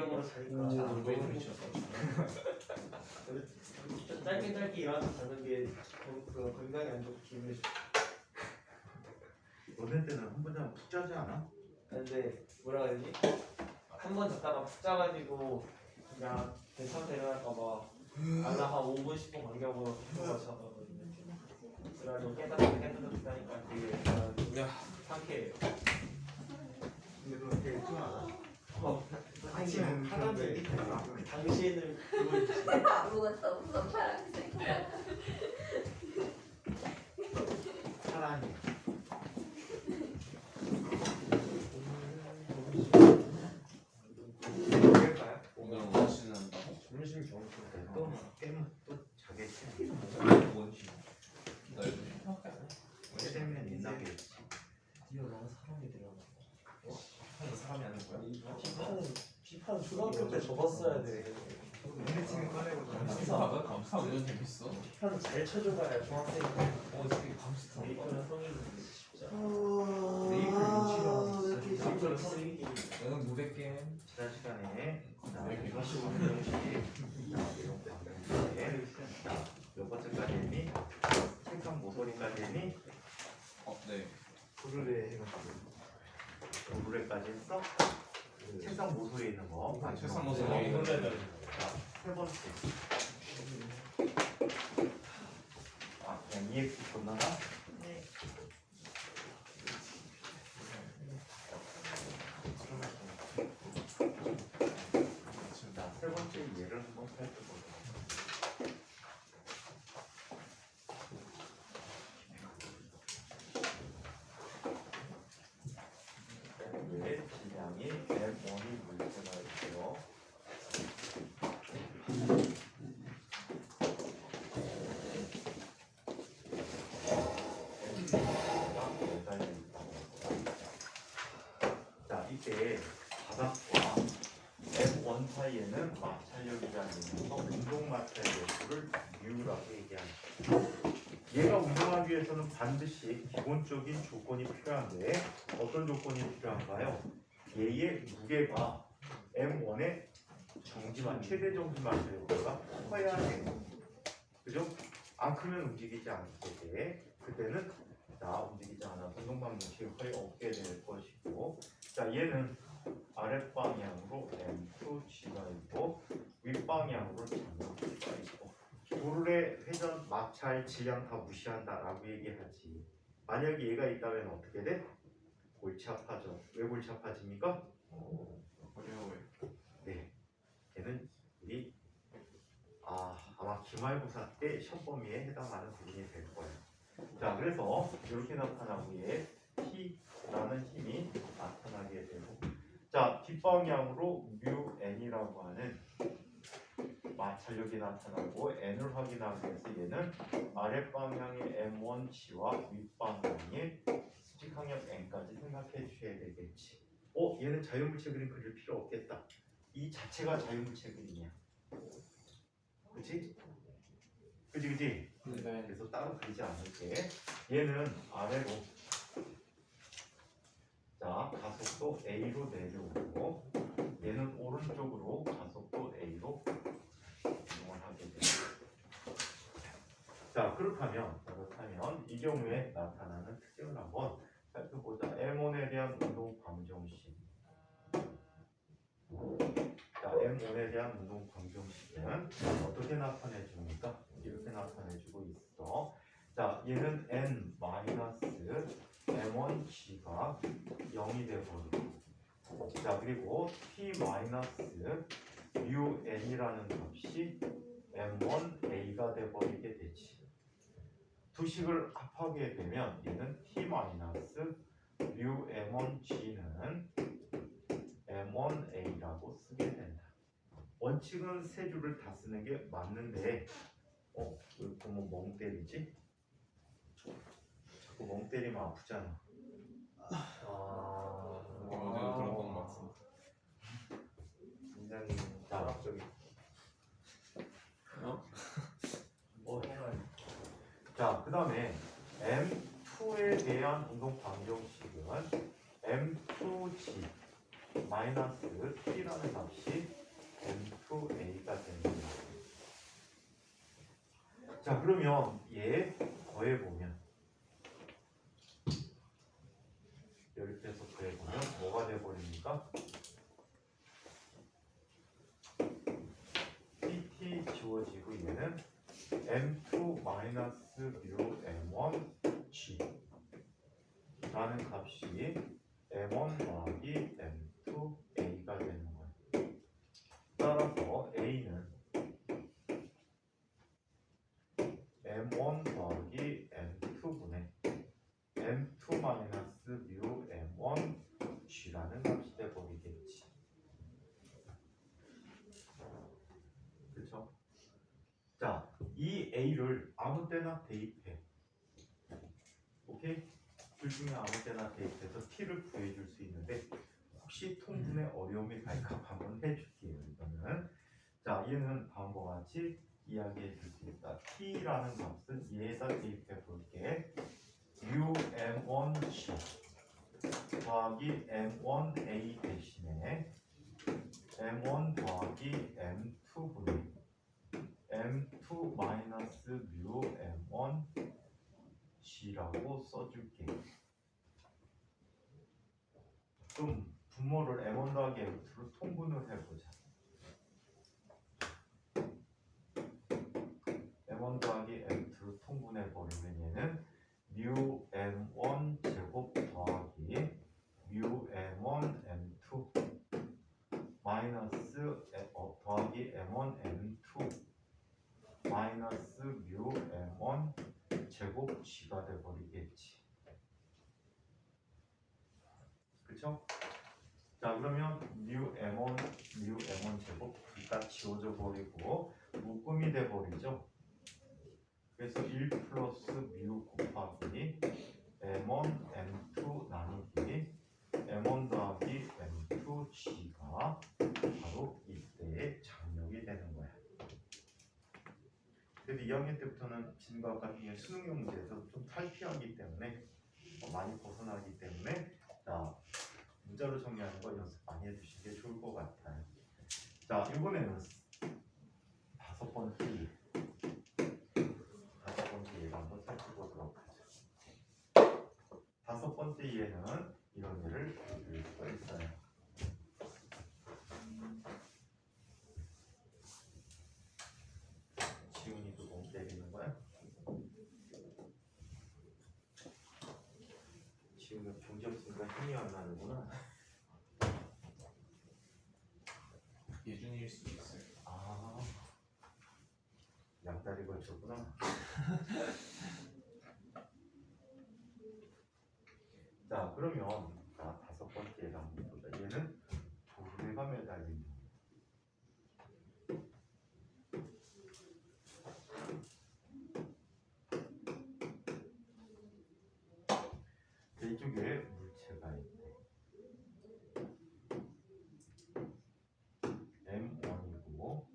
반경으로 자니까 잘안 보이는 위치였어. 짧게 일어나서 자는 게 건강에 안 좋고 기분이 좋고. 너네 때는 한 번 자면 푹 자지 않아? 근데 뭐라 해야 되지? 한 번 잤다가 푹 자가지고 그냥 괜찮다 일어날까봐 알람 한 5분 10분 간격으로 계속 자거든요. 그래가지고 깨닫다니까 되게 상쾌해요. 근데 너 되게 일찍 알아? 아침에 하나인데 당신을 보여주지. 아무것도 없어 파란색. 사랑해. 그럴까요? 오늘 원시는 한다고? 점심 좋은 또 깨면 또 자겠지. 원시. 나 요즘 생각해 안 해. 원래 되면 옛날에 드디어 너무 사람이 되려나. 사람이 하는 거야? 피파는 초등학교 때 접었어야 돼. 우리 팀이 꺼내고 감사하다. 감사 완전 재밌어. 피파는 잘 쳐줘봐야 중학생. 되게 감스타. 메이플은 성인인데 쉽지 않아. 메이플 눈치가 메이플은 성인이기. 너는 무대 게임. 지난 시간에 네, 몇 번째까지 했니? 책상 모서리까지 했니? 네. 구르레 해가지고 구르레까지 했어? 책상 모서리에 있는 거 책상 모서리에 있는 거. 자, 세 번째 그냥 EX 건너나? 네. 자, 세 번째 예를 한번 살펴보자. 질량이 M1이 물체가 있고요. 자, 이때 바닥과 M1 사이에는 마찰력이라는 의미에서 운동 마찰력을 U라고 얘기합니다. 얘가 운동하기 위해서는 반드시 기본적인 조건이 필요한데 어떤 조건이 필요한가요? 얘의 무게가 M1의 정지만 최대 정지 마찰력보다 커야 돼. 그죠? 안 크면 움직이지 않게 돼. 그때는 움직이지 않아 운동 방정식이 거의 없게 될 것이고, 자 얘는 아랫방향으로 M2G가 있고 윗방향으로 장력G가 있고 도르의 회전 마찰 질량 다 무시한다라고 얘기하지. 만약에 얘가 있다면 어떻게 돼? 골치 아파져. 왜 골치 아파집니까? 어려워요. 네, 얘는 우리 아마 기말고사 때 시험 범위에 해당하는 부분이 될 거예요. 자, 그래서 이렇게 나타나고 얘 T라는 힘이 나타나게 되고, 자 뒷방향으로 μn이라고 하는 마찰력이 나타나고 n을 확인하기 위해서 얘는 아랫방향의 m1g와 윗방향의 수직항력 n까지 생각해 주셔야 되겠지. 얘는 자유물체 그림 그릴 필요 없겠다. 이 자체가 자유물체 그림이야. 그치? 그치? 네. 그래서 따로 그리지 않을게. 얘는 아래로 자 가속도 A로 내려오고 얘는 오른쪽으로 가속도 A로 이동을 하게 됩니다. 자 그렇다면 이 경우에 나타나는 특징을 한번 살펴보자. M1에 대한 운동 방정식. 자 M1에 대한 운동 방정식은 어떻게 나타내 줍니까? 이렇게 나타내 주고 있어. 자 얘는 n M1g가 0이 되어버리고, 자 그리고 t μn이라는 값이 m1a가 되어버리게 되지. 두 식을 합하게 되면 얘는 t μm1g는 m1a라고 쓰게 된다. 원칙은 세 줄을 다 쓰는 게 맞는데 왜 보면 멍 때리지? 자꾸 멍 때리면 아프잖아. 어제 그런 건 맞습니다. 굉장히 자학적인. 해놔요. 자, 그 다음에 M2에 대한 운동 방정식은 M2G 마이너스 T라는 값이 그러면 얘 더해보면 이렇게 해서 더해보면 뭐가 돼버립니까? pt 지워지고 얘는 m2 마이너스 뮤 m1 g 라는 값이 m1 더하기 m2 a가 되는 거예요. 따라서 a는 m1 더하기 m2분의 m2 마이너스 뮤 m1 g라는 값이 돼버리겠지. 그렇죠? 자, 이 a를 아무 때나 대입해. 오케이? 둘 중에 아무 때나 대입해서 t를 구해줄 수 있는데 혹시 통분에 어려움이 갈까 한번 해줄게요. 이거는 자, 얘는 다음과 같이 이야기해 줄 수 있다. t라는 값은 얘에다 대입해 볼게. m1c 더하기 m1a 대신에 m1 더하기 m2분의 m2 마이너스 뮤 m1c라고 써줄게. 좀 분모를 m1 더하기 m2로 통분을 해보자. m1 더하기 m2로 통분해버리면 얘는 뮤 m1 제곱 더하기 뮤 m1 m2 마이너스 더하기 m1 m2 마이너스 뮤 m1 제곱 g가 돼버리겠지. 그쵸? 자, 그러면 뮤 m1 제곱 다 지워져 버리고 묶음이 돼버리죠. 그래서 1 플러스 뮤 곱하기 m1 m2 나누기 m1 더하기 m2g가 바로 이때의 장력이 되는 거야. 그래도 2학년 때부터는 지금과 같은 수능형 문제에서 좀 탈피하기 때문에 많이 벗어나기 때문에 자, 문자로 정리하는 거 연습 많이 해주시는 게 좋을 것 같아요. 자, 이번에는 다섯 번째 예를 한번 살펴보도록 하죠. 다섯 번째 예는 이런 예를 볼 수가 있어요. 지훈이도 너무 때리는 거야? 지훈은 경제 없으니까 힘이 안 나는구나. 예준이일 수도 있어요. 아, 양다리 걸쳤구나. 자, 그러면 자, 다섯 번째를 한번 보자. 얘는 돌에가 매달린 거. 이쪽에 물체가 있대. M1이고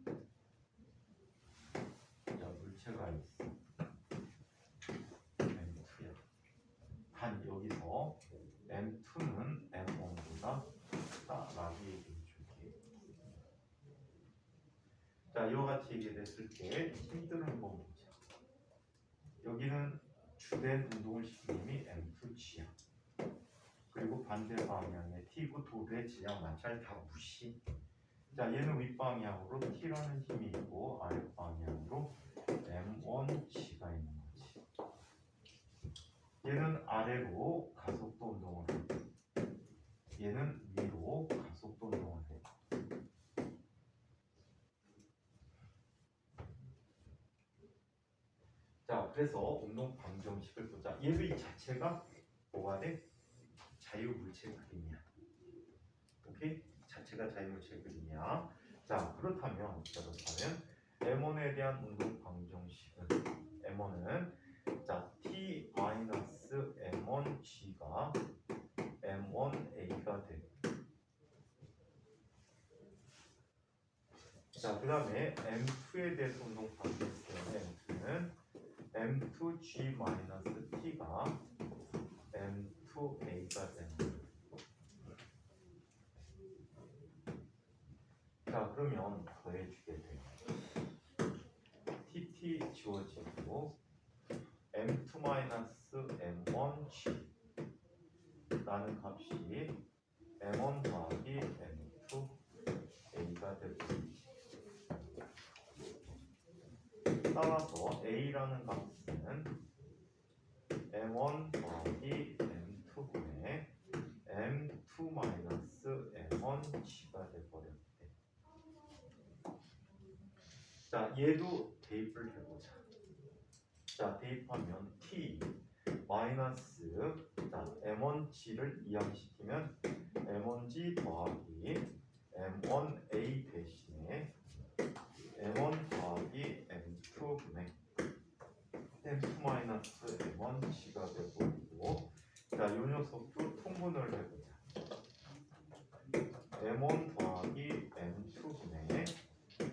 자, 물체가 있어. M2야. 단 여기서 M2는 M1보다 크다라고 얘기해 줄게. 자, 이와 같이 얘기했을 때 힘들은 거 보자. 여기는 주된 운동을 시키는 힘이 M2G야. 그리고 반대 방향에 T고 도대 질량 마찰 다 무시. 자, 얘는 윗방향으로 T라는 힘이 있고 아랫방향으로 M1G가 있는 거지. 얘는 아래로 가속도 운동을 해. 얘는 위로 가속도 운동을 해. 자, 그래서 운동 방정식을 보자. 얘도 이 자체가 뭐가 돼? 자유물체 그림이야. 오케이? 자체가 자유물체 그림이야. 자, 그렇다면 M1에 대한 운동 방정식은 M1은 자, T-M1G가 M1A가 돼. 자, 그 다음에 M2에 대해서 운동 방정식은 M2는 M2G-T가 M2A가 되는 거예요. 자, 그러면 더해주게 돼요. TT t 지워지고 m2-m1g 라는 값이 m1 더하기 m2 a가 되고 따라서 a라는 값은 m1 더하기 m2분의 m2-m1g가 돼버렸대. 자, 얘도 대입을 해보자. 자, 대입하면 t 마이너스 자 m1g를 이항시키면 m1g 더하기 m1a 대신에 m1 더하기 m2분의 m2-m1g가 되고 자, 이 녀석도 통분을 해보자. m1 더하기 m2분의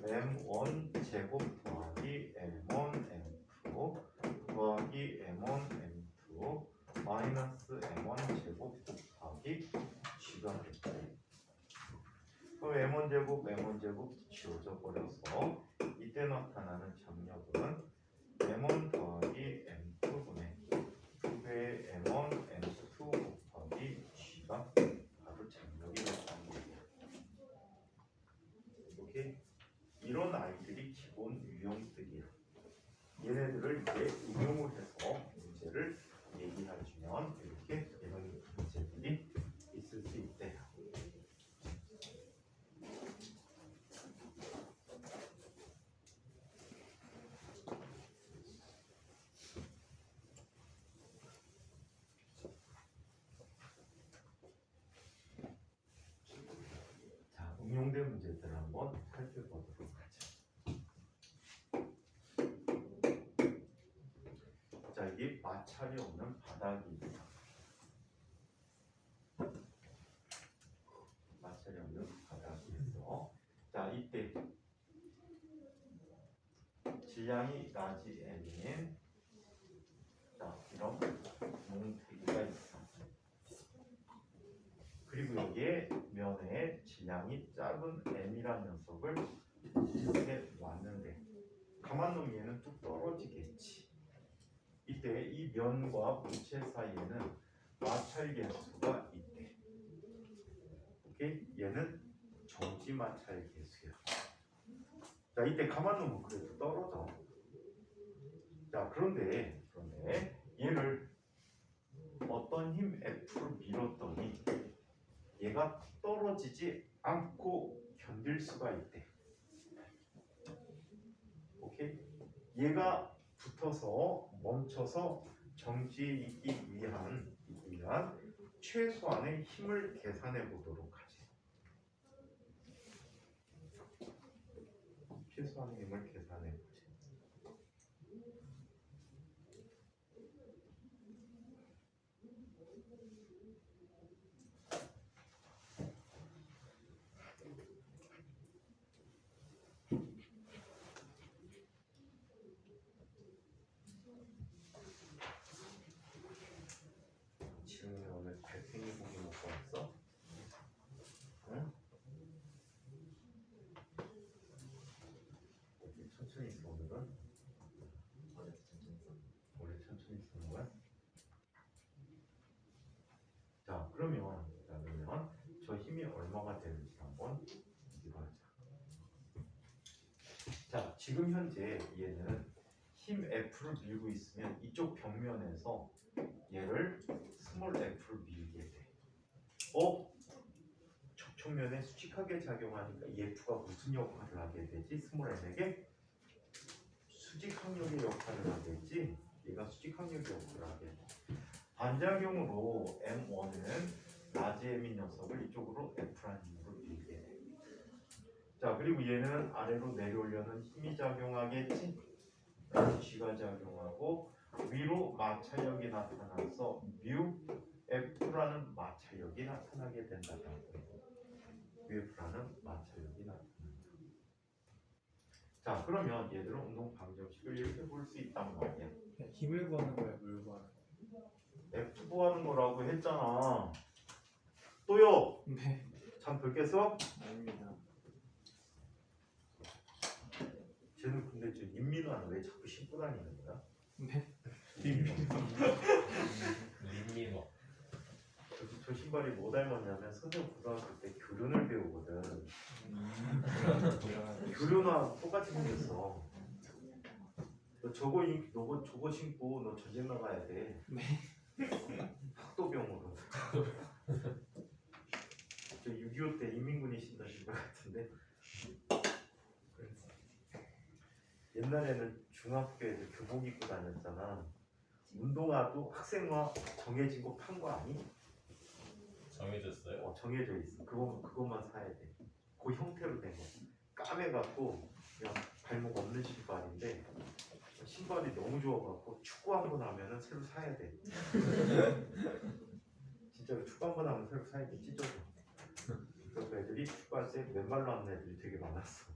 m1 제곱 더하기 m1 m2 더하기 m1 m2 마이너스 m1 제곱 곱하기 g가 됐지. 그럼 m1 제곱 m1 제곱 지워져 버려서 이때 나타나는 장력은 m1 더하기 m2분의 2배의 m1 m2 곱하기 g가 바로 장력이 됐다는 거예요. 이렇게 이런 아이들이 기본 유형들이야. 얘네들을 이제 응용을 해서 문제를 얘기해주면 이렇게 이런 문제들이 있을 수 있대요. 자, 응용된 문제들을 한번 살펴보도록 하죠. 자, 이게 마찰이 없는 바닥입니다. 마찰이 없는 바닥에서 자, 이때 질량이 라지 n인 자, 이런 뭉태기가 있어. 그리고 여기에 면에 질량이 작은 m이라는 녀석을 이렇게 놨는데 가만 놓으면 얘는 뚝 떨어지겠지. 이때 이 면과 물체 사이에는 마찰 계수가 있대. 오케이? 얘는 정지 마찰 계수야. 자, 이때 가만 놓으면 그래도 떨어져. 자, 그런데 얘를 어떤 힘 F로 밀었더니 얘가 떨어지지 않고 견딜 수가 있대. 오케이? 얘가 붙어서 멈춰서 정지해 있기 위한 최소한의 힘을 계산해 보도록 하지. 최소한의 힘을 계산해 보지. 지금 오늘 달팽이 고기 먹고 왔어? 응? 어떻게 천천히 있어 오늘은? 원래 천천히 쓰는 거야? 자, 그러면 저 힘이 얼마가 되는지 한번 이거 하자. 자, 지금 현재 얘는 힘 F를 밀고 있으면 이쪽 벽면에서 얘를 스몰 F를 밀게 돼. 접촉면에 수직하게 작용하니까 이 F가 무슨 역할을 하게 되지? 스몰 M에게 수직항력의 역할을 하겠지. 얘가 수직항력의 역할을 하게 돼. 반작용으로 M1은 라지 M인 녀석을 이쪽으로 F라는 힘으로 밀게 돼. 자, 그리고 얘는 아래로 내려오려는 힘이 작용하겠지. G가 작용하고 위로 마찰력이 나타나서 뮤 F라는 마찰력이 나타나게 된다는 거예요. 뮤 F라는 마찰력이 나타난다. 자, 그러면 얘들은 운동 방정식을 이렇게 볼 수 있단 말이야. 힘을 구하는 거야, 뭘 구하는 거야? F 구하는 거라고 했잖아. 또요. 네. 잠 덜 깼어? 아닙니다. 쟤는 근데 저 민민화는 왜 자꾸 신고 다니는 거야? 림미너. 저 신발이 뭐 닮았냐면 선생 고등학교 때 교련을 배우거든. 교련화 똑같이 생겼어. 너 저거 신고 너 전쟁 나가야 돼. 학도병으로. 저 6.25 때 인민군이 신던 신발 같은데. 옛날에는 중학교 애들 교복 입고 다녔잖아. 운동화도 학생화 정해진 거 판 거 아니? 정해졌어요? 정해져 있어. 그것만 사야 돼. 그 형태로 된 거. 까매갖고 그냥 발목 없는 신발인데 신발이 너무 좋아갖고 축구 한 번 하면은 새로 사야 돼. 진짜로 축구 한 번 하면 새로 사야 돼. 찢어져. 그래서 애들이 축구할 때 맨발로 하는 애들이 되게 많았어.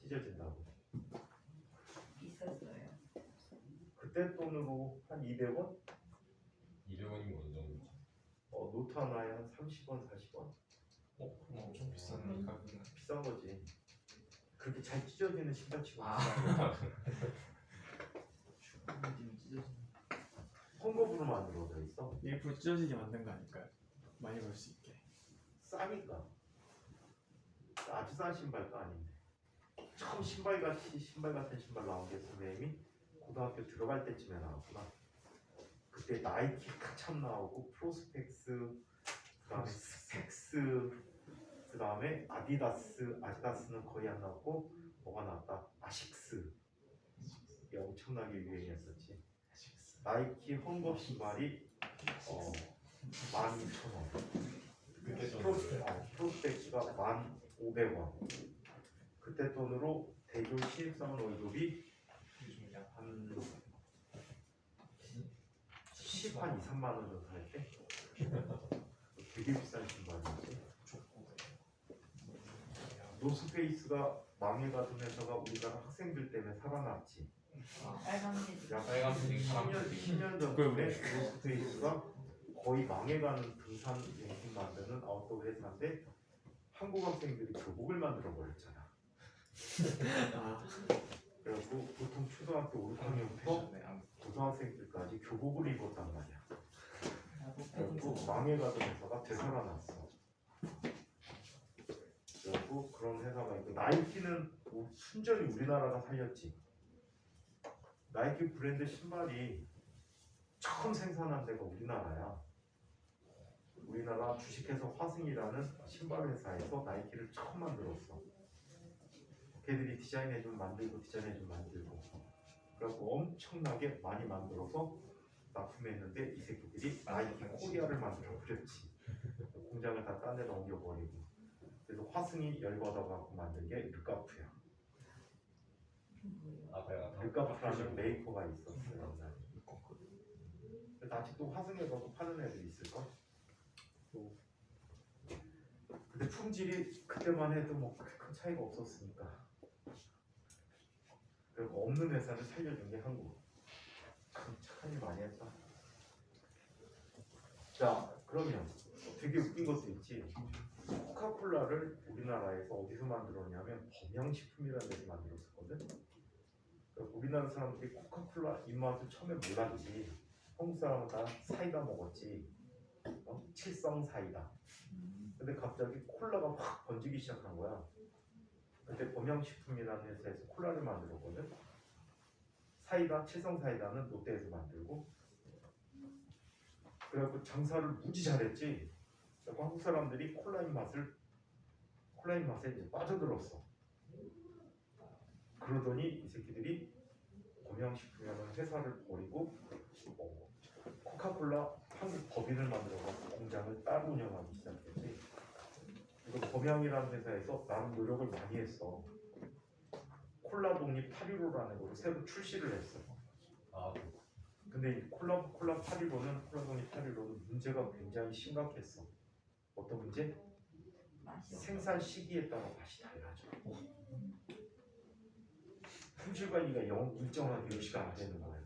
찢어진다고. 비쌌어요. 그때 돈으로 한 200원? 200원이면 어느 정도지? 노트 하나에 한 30원, 40원? 그럼 엄청 비싼 가격이네. 비싼 거지. 그렇게 잘 찢어지는 신발 치고 헝겊으로 만들어져 있어. 일부러 찢어지게 만든 거 아닐까요? 많이 볼 수 있게. 싸니까. 아주 싼 신발도 아닌데. 처음 신발 같은 신발 나온 게 선생님이 고등학교 들어갈 때쯤에 나왔구나. 그때 나이키 한참 나오고 프로스펙스, 그다음에 스펙스, 그다음에 아디다스는 거의 안 나왔고 뭐가 나왔다? 아식스. 이게 엄청나게 유행했었지. 나이키 헝겊 신발이 12,000원. 그때 좀 프로스펙스가 1,500원. 그때 돈으로 대졸 신입사원 월급이 한 10한 2, 3만 원 정도 할 때 되게 비싼 신발이지. 노스페이스가 망해가던 회사가 우리나라 학생들 때문에 살아났지. 빨간색. 약 빨간색 10년 전에 노스페이스가 거의 망해가는 등산 용품 만드는 아웃도어 회사인데 한국 학생들이 교복을 만들어 버렸잖아. 그래갖고 보통 초등학교 5학년부터 고등학생들까지 교복을 입었단 말이야. 그래갖고 망해가던 회사가 되살아났어. 그래갖고 그런 회사가 있고 나이키는 순전히 우리나라가 살렸지. 나이키 브랜드 신발이 처음 생산한 데가 우리나라야. 우리나라 주식회사 화승이라는 신발 회사에서 나이키를 처음 만들었어. 걔들이 디자인해주면 만들고 그래갖고 엄청나게 많이 만들어서 납품했는데 이 새끼들이 나이키 코리아를 만들어 버렸지. 공장을 다 딴 데다 옮겨버리고. 그래서 화승이 열받아갖고 만든 게 르카프야. 르카프라는 메이커가 있었어요. 옛날에. 그래서 아직도 화승에 가서 파는 애들이 있을걸? 근데 품질이 그때만 해도 뭐 그렇게 큰 차이가 없었으니까. 그리고 없는 회사를 살려준 게 한국. 참 착한 일 많이 했다. 자, 그러면 되게 웃긴 것도 있지. 코카콜라를 우리나라에서 어디서 만들었냐면 범양식품이라는 데서 만들었었거든. 그러니까 우리나라 사람들이 코카콜라 입맛을 처음에 몰랐지. 한국 사람은 다 사이다 먹었지. 칠성 사이다. 근데 갑자기 콜라가 확 번지기 시작한 거야. 그때 범양식품이라는 회사에서 콜라를 만들었거든. 사이다, 칠성 사이다는 롯데에서 만들고. 그래갖고 장사를 무지 잘했지. 그래서 한국 사람들이 콜라인 맛에 이제 빠져들었어. 그러더니 이 새끼들이 범양식품이라는 회사를 버리고 코카콜라 한국 법인을 만들어서 공장을 따로 운영하기 시작했지. 이거 범양이라는 회사에서 나름 노력을 많이 했어. 콜라 독립 815라는 거를 새로 출시를 했어. 근데 이 콜라 독립 815는 문제가 굉장히 심각했어. 어떤 문제? 생산 시기에 따라 맛이 달라져. 품질 관리가 일정하게 유지가 안 되는 거야.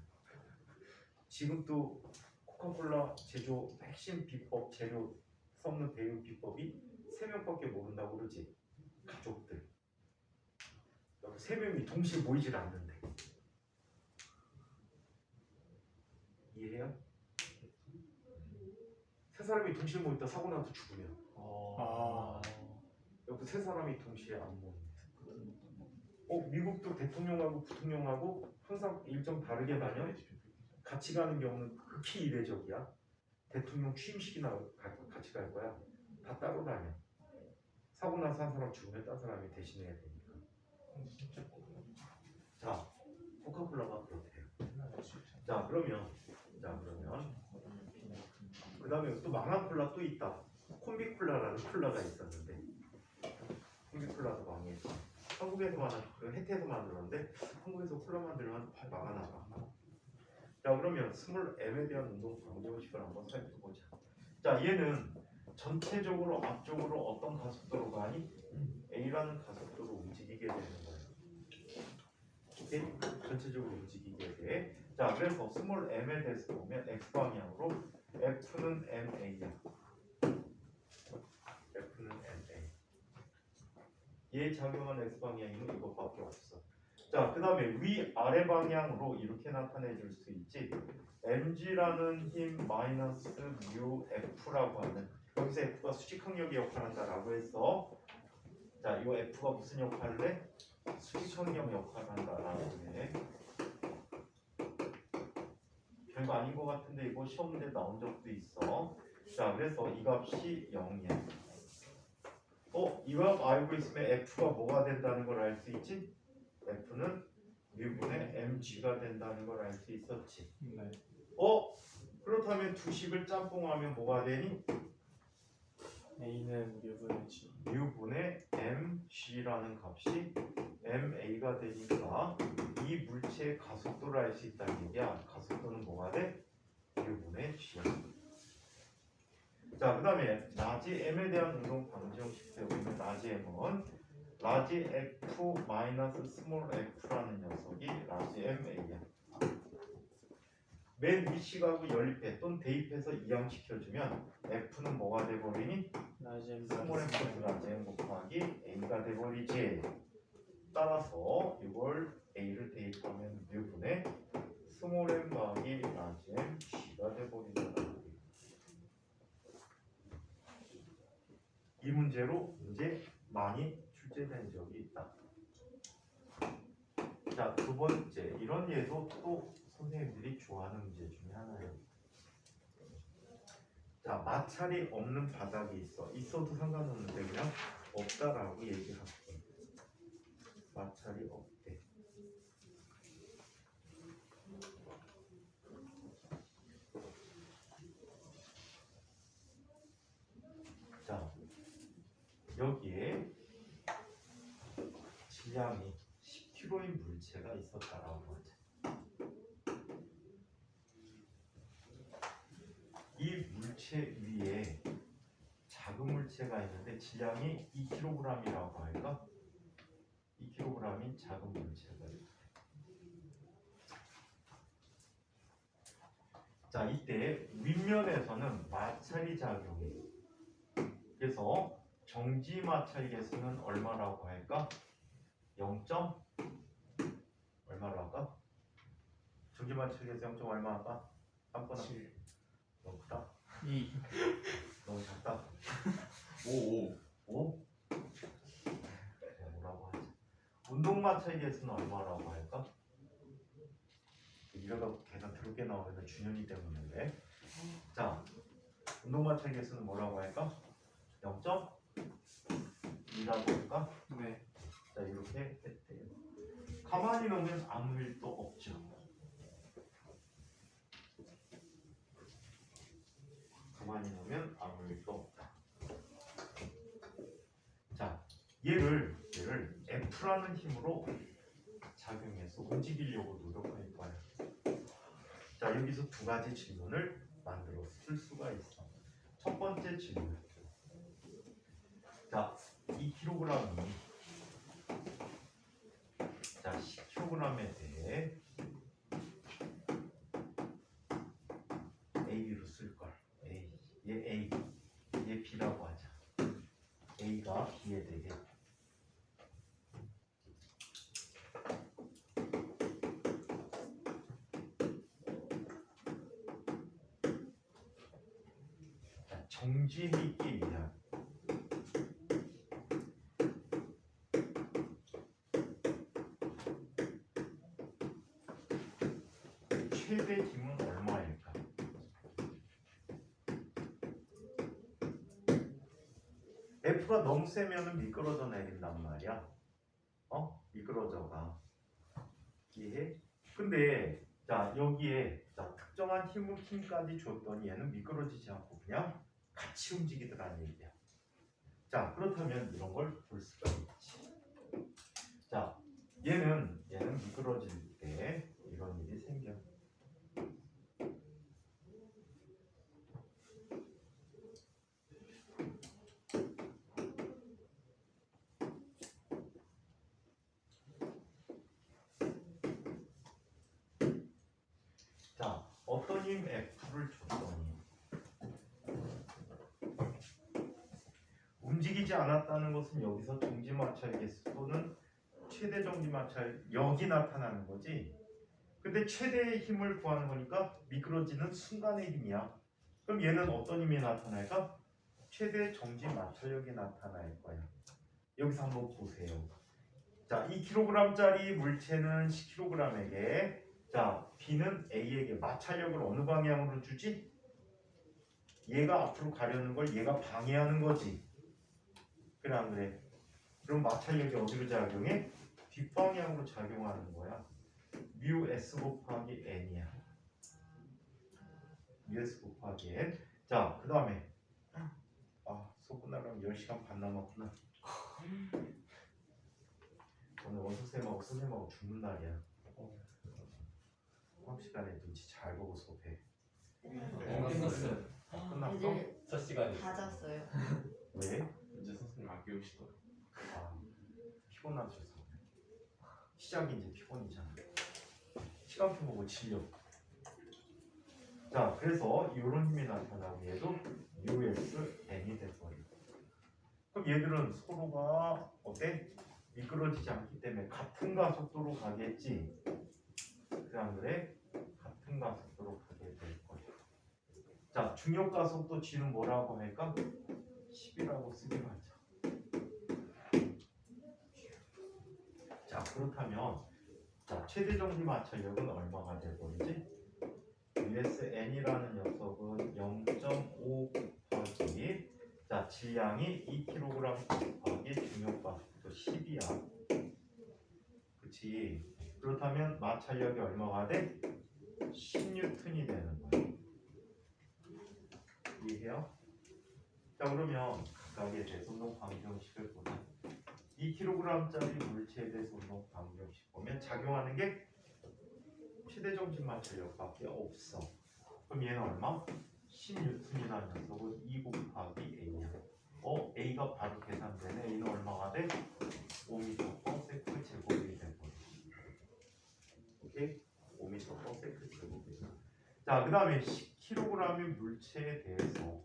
지금 또 코카콜라 제조 핵심 비법, 재료 섞는 배유 비법이 3명밖에 모른다고 그러지. 가족들. 세 명이 동시에 모이질 않는데. 이해해요? 세 사람이 동시에 모였다 사고 나서 죽으면 여기 세 사람이 동시에 안 모이네. 미국도 대통령하고 부통령하고 항상 일정 다르게 다녀. 같이 가는 경우는 극히 이례적이야. 대통령 취임식이나 같이 갈 거야. 다 따로 다녀. 사고 나서 한 사람 죽으면 딴 사람이 대신해야 되니까. 자, 코카콜라가 그렇대요. 자, 그러면 그 다음에 또 망한 콜라 또 있다. 콤비콜라라는 콜라가 있었는데 콤비콜라도 망했어. 한국에서 혜태에서 만들었는데 한국에서 콜라 만들면 망하나 봐. 자, 그러면 스몰 m에 대한 운동 방정식을 한번 살펴보자. 자, 얘는 전체적으로 앞쪽으로 어떤 가속도로 가니? A라는 가속도로 움직이게 되는 거예요. 오케이? 전체적으로 움직이게 돼. 자, 그래서 스몰 m에 대해서 보면 x 방향으로 F는 MA야. F는 MA. 얘 작용한 x 방향이면 이것밖에 없어. 자, 그 다음에 위 아래 방향으로 이렇게 나타내 줄 수 있지. mg라는 힘 마이너스 mu f라고 하는, 여기서 f가 수직항력의 역할을 한다라고 했어. 자, 이 f가 무슨 역할을 해? 수직항력 역할을 한다라고 해. 별거 아닌 것 같은데 이거 시험 문제 나온 적도 있어. 자, 그래서 이 값이 0이야. 이 값 알고 있으면 f가 뭐가 된다는 걸 알 수 있지? f는 μ분의 mg가 된다는 걸 알 수 있었지. 네. 그렇다면 두 식을 짬뽕하면 뭐가 되니? A는 U분의 G. μ분의 mg라는 값이 ma가 되니까 이 물체의 가속도를 알 수 있다는 얘기야. 가속도는 뭐가 돼? μ분의 g야. 자, 그 다음에 라지 m에 대한 운동 방정식 세우면 라지 m은 라지 f 마이너스 스몰 f라는 녀석이 라지 ma야. 맨 위치가고 연립해 또는 대입해서 이항시켜주면 f는 뭐가 돼버리니? 스몰 f 라지 m 곱하기 a가 돼버리지. 따라서 이걸 a를 대입하면 μ분의 스몰 m 더하기 라지 m g가 돼버린다. 이 문제로 이제 많이 출제된 적이 있다. 자, 두 번째, 이런 예도 또 선생님들이 좋아하는 문제 중에 하나예요. 자, 마찰이 없는 바닥이 있어도 상관없는데 그냥 없다라고 얘기할게. 마찰이 없대. 자, 여기에 질량이 10kg인 물체가 있었다라고 하자. 이 물체 위에 작은 물체가 있는데 질량이 2kg이라고 할까? 2kg인 작은 물체가 있다. 자, 이때 윗면에서는 마찰이 작용해. 그래서 정지 마찰 개수는 얼마라고 할까? 0. 얼마로 할까? 정지 마찰 개수 0. 얼마 할까? 아무거나. 너무 크다. 2. 너무 작다. 5. 5? 그래, 뭐라고 하지? 운동 마찰 개수는 얼마라고 할까? 이러다 계산 더럽게 나오면 준현이 때문인데. 자, 운동 마찰 개수는 뭐라고 할까? 0.2라고 할까? 네. 자, 이렇게 했대요. 가만히 놓으면 아무 일도 없죠. 가만히 놓으면 아무 일도 없다. 자, 얘를 F라는 힘으로 작용해서 움직이려고 노력할 거야. 자, 여기서 두 가지 질문을 만들어 쓸 수가 있어. 첫 번째 질문. 자, 2kg이 자, 10kg에 대해 A로 쓸걸. 얘 B라고 하자. A가 B에 대해 정지있기 위한 최대 힘은 얼마일까? F가 너무 세면은 미끄러져 내린단 말이야. 미끄러져가. 이해? 근데 자 여기에 자, 특정한 힘까지 줬더니 얘는 미끄러지지 않고 그냥 같이 움직이더라는 얘기야. 자 그렇다면 이런 걸 볼 수가 있지. 자 얘는 미끄러질 때 이런 일이 생겨. 자, 어떤 힘 F를 줬더니 움직이지 않았다는 것은 여기서 정지마찰계수 또는 최대 정지마찰력이 나타나는 거지. 근데 최대의 힘을 구하는 거니까 미끄러지는 순간의 힘이야. 그럼 얘는 어떤 힘이 나타날까? 최대 정지마찰력이 나타날 거야. 여기서 한번 보세요. 자, 2kg짜리 물체는 10kg에게 자, B는 A에게 마찰력을 어느 방향으로 주지? 얘가 앞으로 가려는 걸 얘가 방해하는 거지. 그래 안 그래? 그럼 마찰력이 어디로 작용해? 뒷방향으로 작용하는 거야. 뮤 S 곱하기 N이야. 뮤 S 곱하기 N. 자, 그 다음에 수업 끝나려면 10시간 반 남았구나. 오늘 원서쌤하고 선생님하고 죽는 날이야. 수업 시간에 눈치 잘 보고 수업해. 끝났어요. 끝났어? 애들 첫 시간이. 다 잤어요. 왜? 이제 선생님 안 깨우시더라고. 피곤하셔서. 시작이 이제 피곤이잖아. 시간표 보고 질려. 자, 그래서 이런 힘이 나타나고 얘도 US N이 돼버려. 그럼 얘들은 서로가 어때? 미끄러지지 않기 때문에 같은 가속도로 가겠지. 그래 안 그래? 같은 가속도로 가게 될 거야. 자, 중력 가속도 G는 뭐라고 할까? 10이라고 쓰기로 하자. 자, 그렇다면 자, 최대 정지 마찰력은 얼마가 돼버리지? USN이라는 녀석은 0.5 곱하기 자, 질량이 2kg 곱하기 중력 가속도 10이야. 그치? 그렇다면 마찰력이 얼마가 돼? 10N이 되는 거야. 이해해요? 자, 그러면 각각의 대손동 방정식을 보자. 2kg짜리 물체에 대해서 운동 방정식 보면 작용하는 게 최대 정지 마찰력밖에 없어. 그럼 얘는 얼마? 10N이라는 녀석은 2 곱하기 A야. A가 바로 계산되네. A는 얼마가 돼? 5m/s 제곱이 되고. 오케이? 5m/s 제곱이. 자, 그 다음에 10kg의 물체에 대해서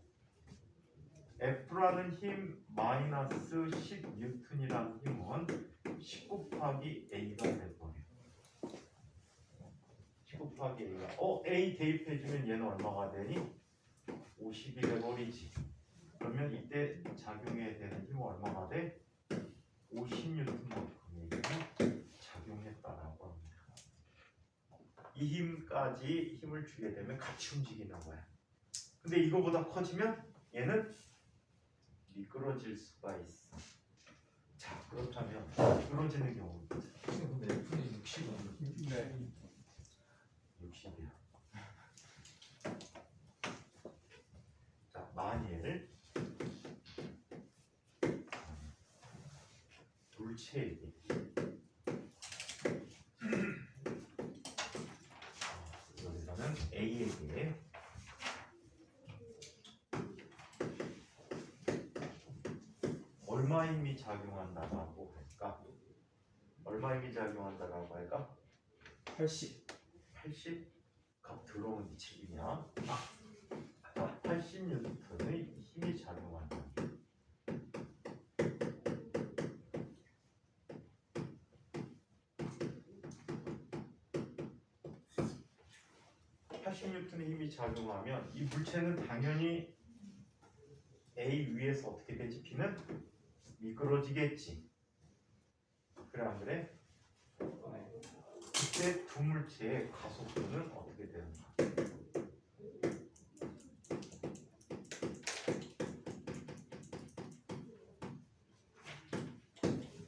F라는 힘 마이너스 10N이라는 힘은 10 곱하기 A가 돼버려. 10 곱하기 A가 A 대입해주면 얘는 얼마가 되니? 50이 돼버리지. 그러면 이때 작용해야 되는 힘은 얼마가 돼? 50N만큼의 작용했다라고 합니다. 이 힘까지 힘을 주게 되면 같이 움직이는 거야. 근데 이거보다 커지면 얘는 미끄러질 수가 있어. 자, 그렇다면 미끄러지는 경우 근데 F는 60은 네. 60이야. 자, 만일 물체에게 여기서는 A에게 얼마 힘이 작용한다라고 할까? 얼마 힘이 작용한다라고 할까? 80. 80? 값 들어오는 게 책임이야. 자, 80N의 힘이 작용한다. (80N의) 힘이 작용하면 이 물체는 당연히 A 위에서 어떻게 되지? B는 미끄러지겠지. 그래 안 그래? 그때 두 물체의 가속도는 어떻게 되는가?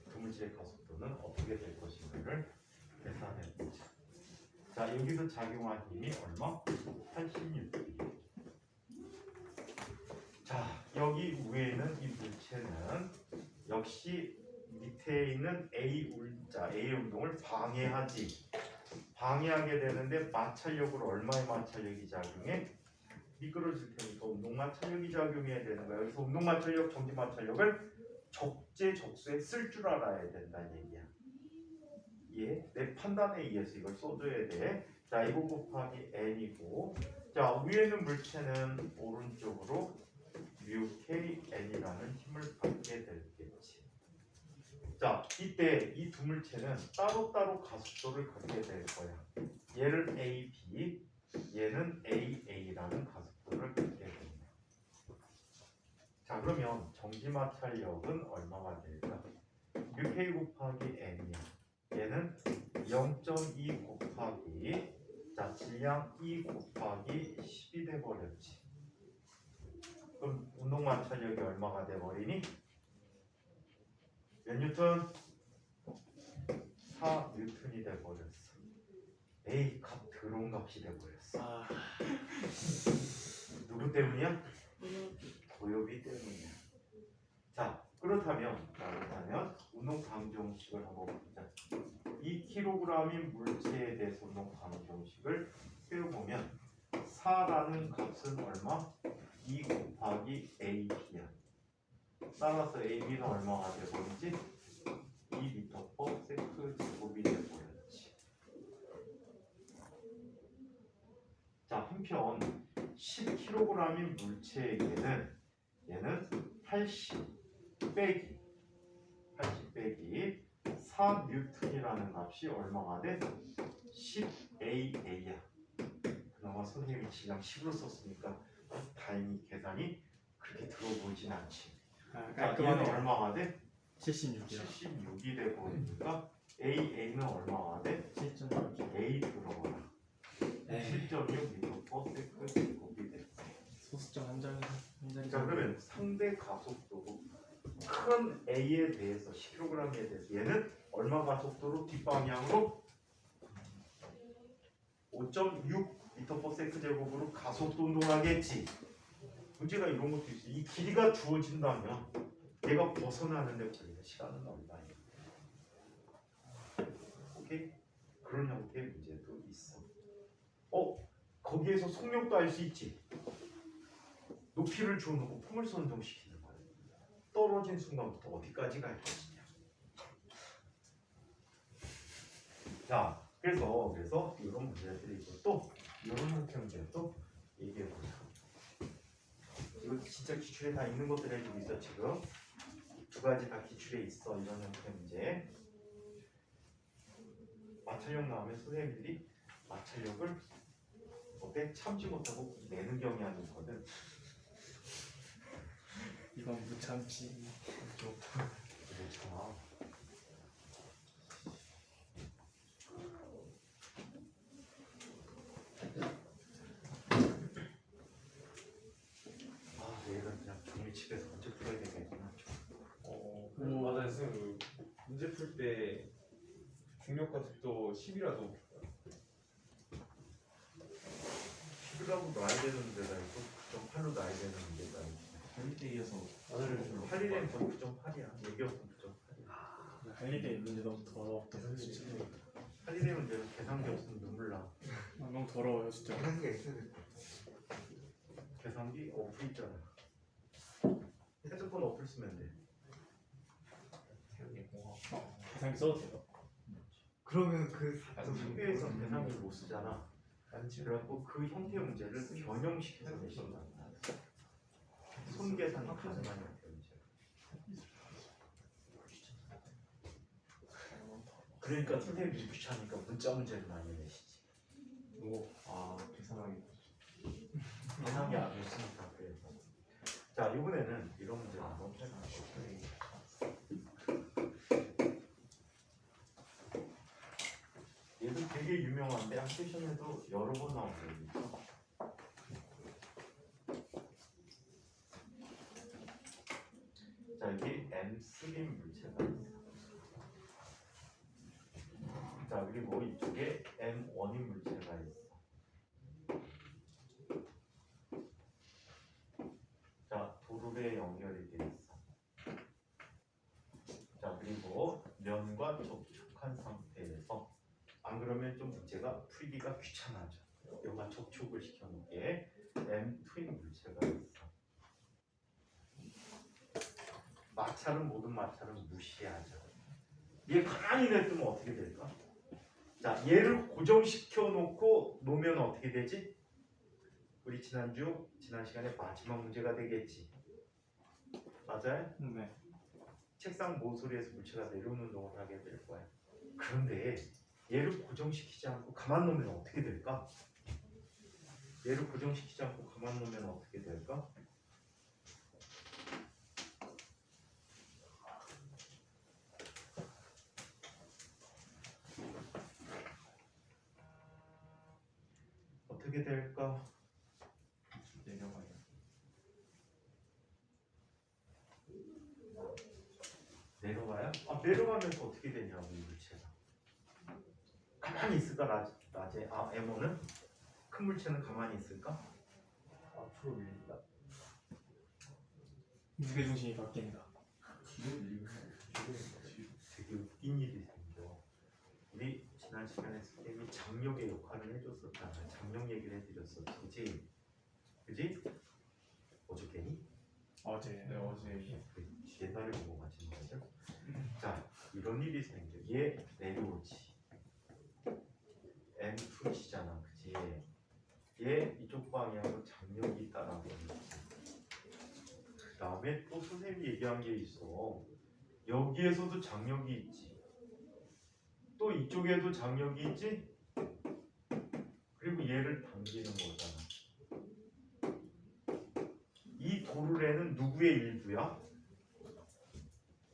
두 물체의 가속도는 어떻게 될 것인가를 계산해 보자. 자, 여기서 작용한 힘이 얼마? 86. 자, 여기 위에 있는 이 물체는 역시 밑에 있는 A 운동을 방해하지. 방해하게 되는데 마찰력으로 얼마의 마찰력이 작용해? 미끄러질 테니까 운동 마찰력이 작용해야 되는 거야. 여기서 운동 마찰력, 정지 마찰력을 적재적소에 쓸 줄 알아야 된다는 얘기야. 예, 내 판단에 의해서 이걸 써줘야 돼. 자, 이거 곱하기 n이고, 자 위에는 물체는 오른쪽으로 μkn이라는 힘을 받게 되겠지. 자, 이때 이 두 물체는 따로따로 가속도를 갖게 될 거야. 얘를 AB, 얘는 AA라는 가속도를 갖게 됩니다. 자, 그러면 정지마찰력은 얼마가 될까? μk 곱하기 n이야. 얘는 0.2 곱하기 자 질량 2 곱하기 10이 돼버렸지. 그럼 운동마찰력이 얼마가 돼버리니? 몇 뉴턴? 4 뉴턴이 돼버렸어. 에이, 값 더러운 값이 돼버렸어. 아, 누구 때문이야? 고요비 때문이야. 자, 그렇다면 운동 방정식을 한번 보자. 2kg인 물체에 대해서 운동 방정식을 세워보면 4라는 값은 얼마? 2 곱하기 AB야. 따라서 AB는 얼마가 돼버리지? 2m/s 제곱이 돼버렸지. 자, 한편 10kg인 물체에게는 얘는 80 빼기 4N이라는 값이 얼마가 돼? 10AA야. 그나마 선생님이 질량 10으로 썼으니까 다행히 계산이 그렇게 들어보진 않지. 자, 얘는 깔끔하네요. 얼마가 돼? 76이요. 76이 돼 보니까 AA는 얼마가 돼? 7.6. A 들어가라. 7.6m/s 제곱이 돼. 소수점 한 자리 자, 그러면 상대 가속도로 큰 A에 대해서 10kg에 대해서 얘는 얼마 가속도로 뒷방향으로 5.6m/s 제곱으로 가속도 운동하겠지. 문제가 이런 것도 있어. 이 길이가 주어진다면 얘가 벗어나는데 걸리는 시간은 얼마야? 오케이? 그런 형태의 문제도 있어. 거기에서 속력도 알 수 있지. 높이를 주어놓고 풍을 선정시키는 거야. 떨어진 순간부터 어디까지 갈 것이냐. 자, 그래서 이런 문제들이 있고 또 이런 형태 문제도 얘기해 보자. 이거 진짜 기출에 다 있는 것들 해주고 있어. 지금 두 가지 다 기출에 있어. 이런 형태 문제. 마찰력 나오면 선생님들이 마찰력을 어때? 참지 못하고 내는 경향이 있거든. 이건 무참지. 그렇잖아. 내일은 그냥 종일 집에서 문제 풀어야 되겠구나. 맞아요 선생님. 문제 풀 때 중력 가속도 10이라도 10이라고 놔야 되는 데가 있고 9.8로 놔야 되는 데가 있고. 할리데이에서 8일에는 9.8이야. 얘기였으면 9.8이야. 할리데이 문제 너무 더럽다. 진짜. 8일에 문제는 계산기 없으면 눈물 나. 너무 더러워요 진짜. 계산기 어플 있잖아. 핸드폰 어플 쓰면 돼. 계산기 써도 돼요? 그러면 그 학교에서 계산기를 못 쓰잖아. 그래갖고 그 형태 문제를 변형시켜서 내신다. 손 계산이 가능한 형태 문제. 그러니까 선생님이 귀찮으니까 문자 문제를 많이 내시지. 계산하기 계산기 안 했으니까 그래서. 자, 이번에는 이런 문제 한번 해볼게요. 얘도 되게 유명한데 학교시험에도 여러 번 나온 적이 있어. 자, 여기 M3 물체가 있어. 자, 그리고 이쪽에 M1인 물체가 있어. 자, 도르래 연결이 돼 있어. 자, 그리고 면과 접촉한 상태에서, 안 그러면 좀 문제가 풀기가 귀찮아져. 여기가 접촉을 시켜놓게 M2인 물체가 있어. 마찰은 모든 마찰은 무시하죠. 얘 가만히 냅두면 어떻게 될까? 자, 얘를 고정시켜 놓고 놓으면 어떻게 되지? 우리 지난 시간에 마지막 문제가 되겠지. 맞아요? 네. 책상 모서리에서 물체가 내려오는 운동을 하게 될 거야. 그런데 얘를 고정시키지 않고 가만 놓으면 어떻게 될까? 얘를 고정시키지 않고 가만 놓으면 어떻게 될까? 어떻게 될까? 내려가요. 내려가요? 아, 내려가면서 어떻게 되냐고, 이 물체가. 가만히 있을까, 낮에? 아, M1은? 큰 물체는 가만히 있을까? 앞으로 밀린다. 무게중심이 바뀐다. 뒤로 밀리고 되게 웃긴 일이 생겨. 우리 지난 시간에 선생님이 장력의 역할을 해줬었잖아. 장력 얘기를 해드렸었지, 그치? 그치? 어저께니? 어제. 네, 어제 옛날에 본 거 같은 거죠? 자, 이런 일이 생겨. 얘 내려오지. M2시잖아, 그치? 얘 이쪽 방향으로 장력이 있다라고 했지. 그 다음에 또 선생님이 얘기한 게 있어. 여기에서도 장력이 있지. 또 이쪽에도 장력이 있지. 그리고 얘를 당기는 거잖아. 이 도르래는 누구의 일부야?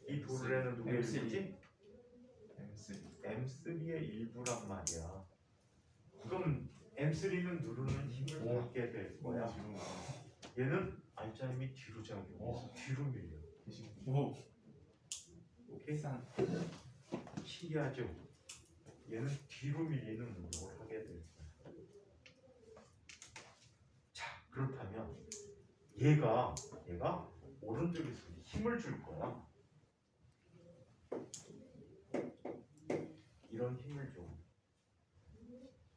이 도르래는 누구의 M3. 일부지? M3. M3의 일부란 말이야. 그럼 M3는 누르는 힘을 받게 될 거야. 뒤로 가. 얘는 알짜임이 뒤로 작용해서 뒤로 밀려. 오. 오케이? 싼. 신기하죠? 얘는 뒤로 밀리는 운동을 하게 될 거야. 자, 그렇다면 얘가 오른쪽에서 힘을 줄 거야. 이런 힘을 줘.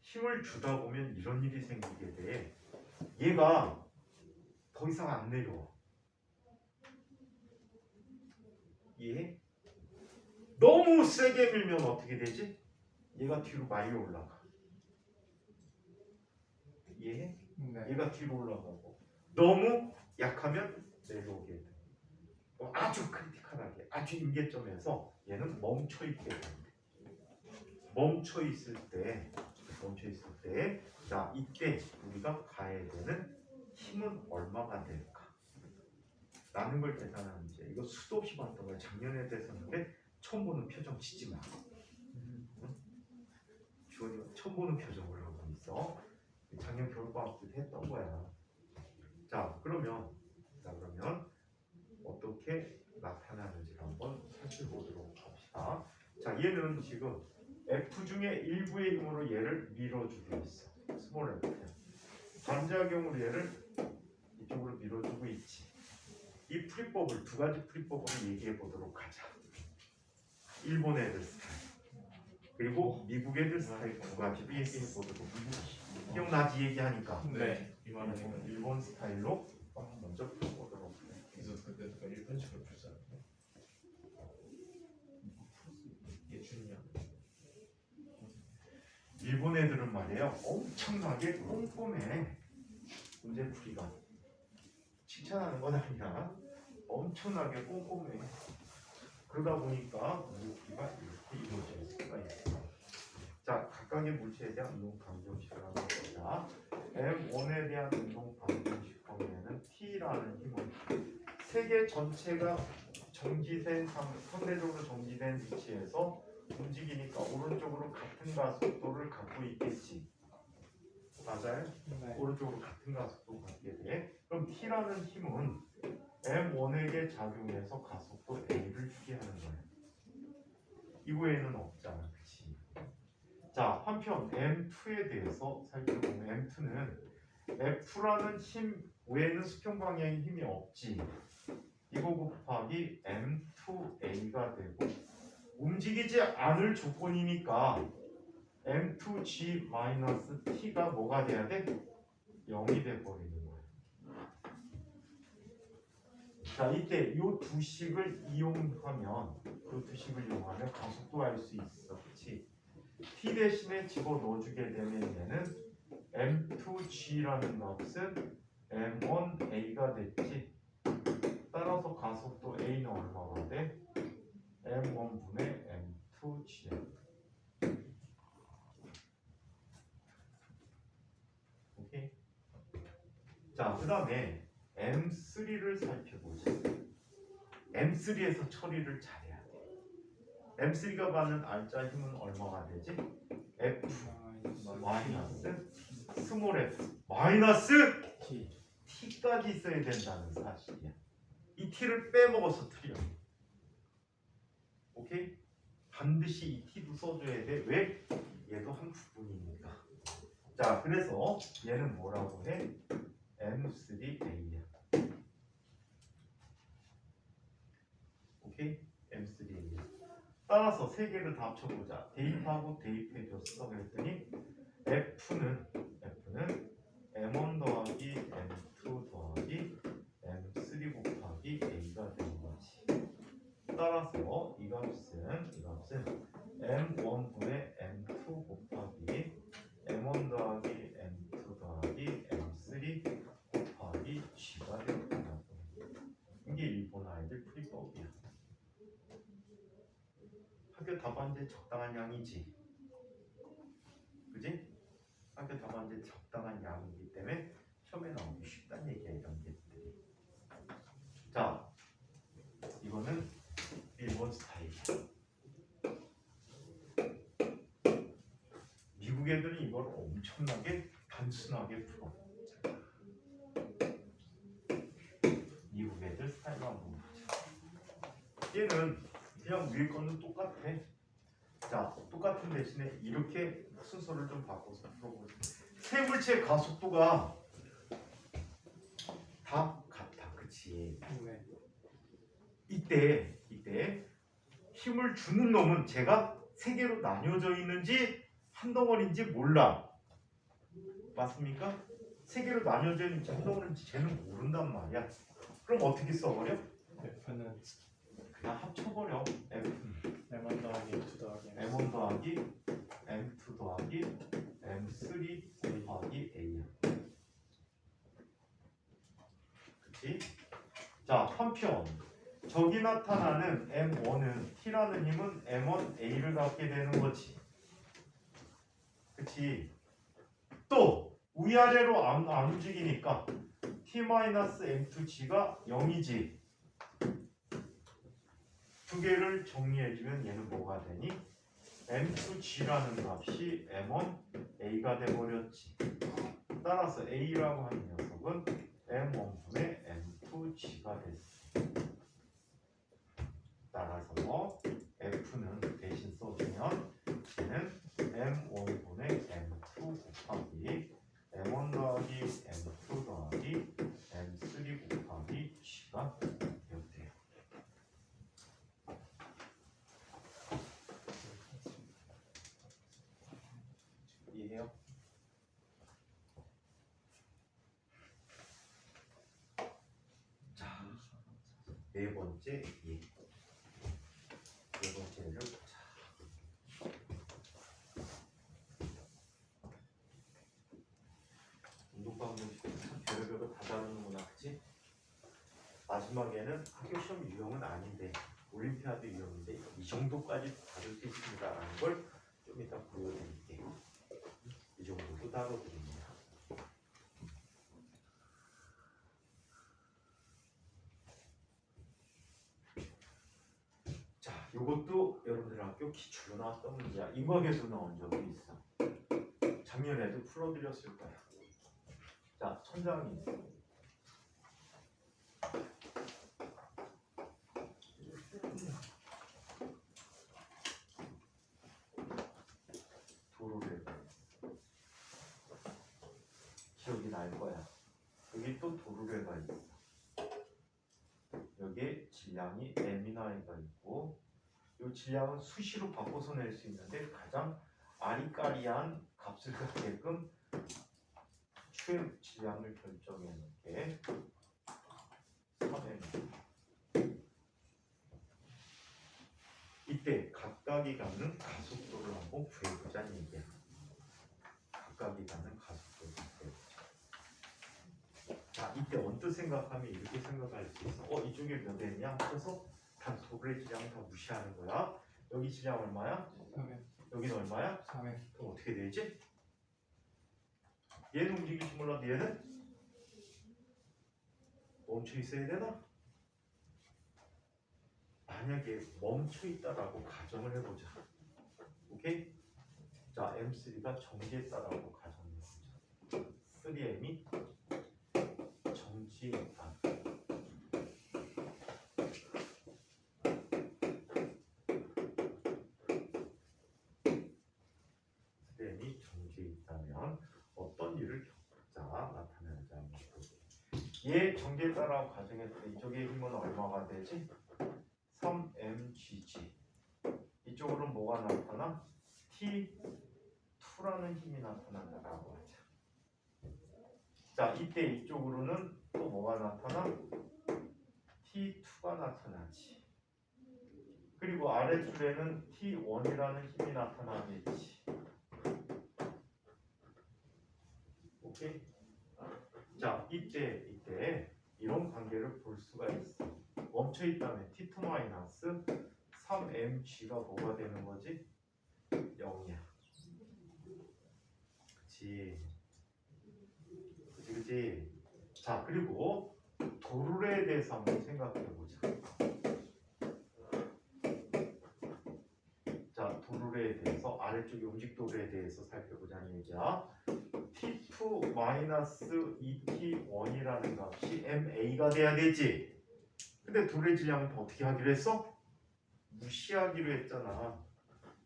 힘을 주다 보면 이런 일이 생기게 돼. 얘가 더 이상 안 내려와. 얘 너무 세게 밀면 어떻게 되지? 얘가 뒤로 말려 올라가. 얘 네. 얘가 뒤로 올라가고 너무 약하면 내려오게 돼. 아주 크리티컬하게, 아주 임계점에서 얘는 멈춰 있게 돼. 멈춰 있을 때, 자, 이때 우리가 가해야 되는 힘은 얼마가 될까? 라는 걸 계산하는 문제. 이거 수도 없이 봤던 거야. 작년에 됐었는데 처음 보는 표정 짓지 마. 주원이가 처음 보는 표정을 하고 있어. 작년 겨울방학 때 했던 거야. 자, 그러면 어떻게 나타나는지 한번 살펴보도록 합시다. 자, 얘는 지금 F 중에 일부의 힘으로 얘를 밀어주고 있어. 스몰 F. 반작용으로 얘를 이쪽으로 밀어주고 있지. 이 풀이법을 두 가지 풀이법으로 얘기해 보도록 하자. 일본 애들 스타일 그리고 미국 애들 스타일 두 가지로 얘기해 보도록. 기억나지 얘기하니까. 네. 일본 스타일로 먼저 풀어보도록 해. 그래서 그때 누가 일본식으로 풀잖아요. 예준이야. 일본 애들은 말이에요 엄청나게 꼼꼼해. 문제풀이가 칭찬하는 건 아니야. 엄청나게 꼼꼼해. 그러다 보니까 문제풀이가 이렇게 이루어질 수가 있어. 자, 각각 마지막에 물체에 대한 운동 방정식을 한번 보자. M1에 대한 운동 방정식 범위에는 T라는 힘은 세계 전체가 정지된 상대적으로 정지된 위치에서 움직이니까 오른쪽으로 같은 가속도를 갖고 있겠지. 맞아요? 네. 오른쪽으로 같은 가속도 갖게 돼. 그럼 T라는 힘은 M1에게 작용해서 가속도 A를 주게 하는 거예요. 이거에는 없잖아, 그치? 자, 한편 M2에 대해서 살펴보면 M2는 F라는 힘 외에는 수평 방향의 힘이 없지. 이거 곱하기 M2A가 되고 움직이지 않을 조건이니까 M2G-T가 뭐가 돼야 돼? 0이 돼버리는 거야. 자, 이때 이 두 식을 이용하면 가속도 알 수 있어. 그치? T 대신에 집어 넣어주게 되면 얘는 M2G라는 값은 M1A가 됐지. 따라서 가속도 A는 얼마가 돼? M1분의 M2G. 오케이? 자, 그 다음에 M3를 살펴보자. M3에서 처리를 잘해야 돼. M3가 받는 알짜 힘은 얼마가 되지? F 마이너스 스몰 f 마이너스 T. t까지 있어야 된다는 사실이야. 이 t를 빼먹어서 틀려. 오케이? 반드시 이 t도 써줘야 돼. 왜? 얘도 한 부분이니까. 자, 그래서 얘는 뭐라고 해? M3A야. 오케이? M3A야. 따라서 세 개를 다 합쳐보자. 대입하고 대입해줬어. 그랬더니 F는 M1 더하기 M2 더하기 M3 곱하기 A가 되는 거지. 따라서 이 값은 M1분의 M2 곱하기 M1 더하기 M2 더하기 M3 곱하기 G가 되는 거야. 이게 일본 아이들 풀이법이야. 학교 답안지에 적당한 양이지. 그지? 학교 답안지에 적당한 양이기 때문에 처음에 나오기 쉽다는 얘기야, 이런 것들이. 자, 이거는 일본 스타일이야. 미국 애들은 이걸 엄청나게 단순하게 풀어. 미국 애들 스타일로 한번 보자. 얘는 그냥 위에 거는 똑같아. 자, 똑같은 대신에 이렇게 순서를 좀 바꿔서 풀어보자. 세 물체의 가속도가 다 같아, 그치? 네. 이때 힘을 주는 놈은 제가 세 개로 나뉘어져 있는지 한 덩어리인지 몰라. 맞습니까? 세 개로 나뉘어져 있는지 한 덩어리인지 쟤는 모른단 말이야. 그럼 어떻게 써버려? F는 그냥 합쳐버려. M1 더하기 M2 더하기 M1 더하기 M2 더하기 M3 더하기 A야. 그치? 자, 한편 저기 나타나는 M1은 T라는 힘은 M1A를 갖게 되는 거지. 그치? 또 위아래로 안 움직이니까 T-M2G가 0이지. 두 개를 정리해주면 얘는 뭐가 되니? M2G라는 값이 M1A가 돼버렸지. 따라서 A라고 하는 녀석은 M1분의 M2G가 됐어. 따라서 F는 대신 써주면 얘는 M1분의 M2 곱하기 M1 더하기 M2 더하기 M3 곱하기 G가 되었대요. 이해해요? 자, 네 번째 예. 네 번째를 보자. 운동방법이 참 별의별 거 다 다루는구나, 그치? 마지막에는 학교 시험 유형은 아닌데 올림피아드 유형인데 이 정도까지 다룰 수 있습니다라는 걸 좀 이따 보여드릴게요. 이 정도도 다뤄드립니다. 자, 이것도 여러분들 학교 기출로 나왔던 문제야. 인과계수 나온 적이 있어. 작년에도 풀어드렸을 거야. 자, 천장이 있어. 도로를 기억이 날 거야. 여기 또 도로래가 있어. 여기에 질량이 M이나가 있고, 이 질량은 수시로 바꿔서 낼 수 있는데 가장 아리까리한 값을 갖게끔 최 질량을 결정해 놓게 3M. 이때 각각이 갖는 가속도를 한번 구해보자는 얘기야. 각각이 갖는 가속도를 구해보자. 자, 이때 언뜻 생각하면 이렇게 생각할 수 있어. 이쪽에 몇 M이야? 그래서 단 도로의 질량을 다 무시하는 거야. 여기 질량 얼마야? 3회, 여기는 얼마야? 3회. 그럼 어떻게 되지? 얘는 움직일지 몰라도 얘는 멈춰 있어야 되나? 만약에 멈춰 있다라고 가정을 해보자. 오케이? 자, M3가 정지에 있다라고 가정을 해보자. 3M이 정지에 있다. 이 정지에 있다면 어떤 일을 나타내자. 얘 정지에 따라 가정했을 때 이쪽의 힘은 얼마가 되지? 3mgg. 이쪽으로는 뭐가 나타나? T2라는 힘이 나타난다고 하자. 자, 이때 이쪽으로는 또 뭐가 나타나? T2가 나타나지. 그리고 아래줄에는 T1이라는 힘이 나타나겠지. 오케이? 자, 이때 이런 관계를 볼 수가 있어. 멈춰 있다면 T2-3mg가 뭐가 되는 거지? 0이야. 그치? 자, 그리고 도르래에 대해서 한번 생각해 보자. 자, 도르래에 대해서 아래쪽에 움직 도르래에 대해서 살펴보자는 얘기야. T2-2T1이라는 값이 MA가 돼야 되지. 근데 도르래 질량은 어떻게 하기로 했어? 무시하기로 했잖아.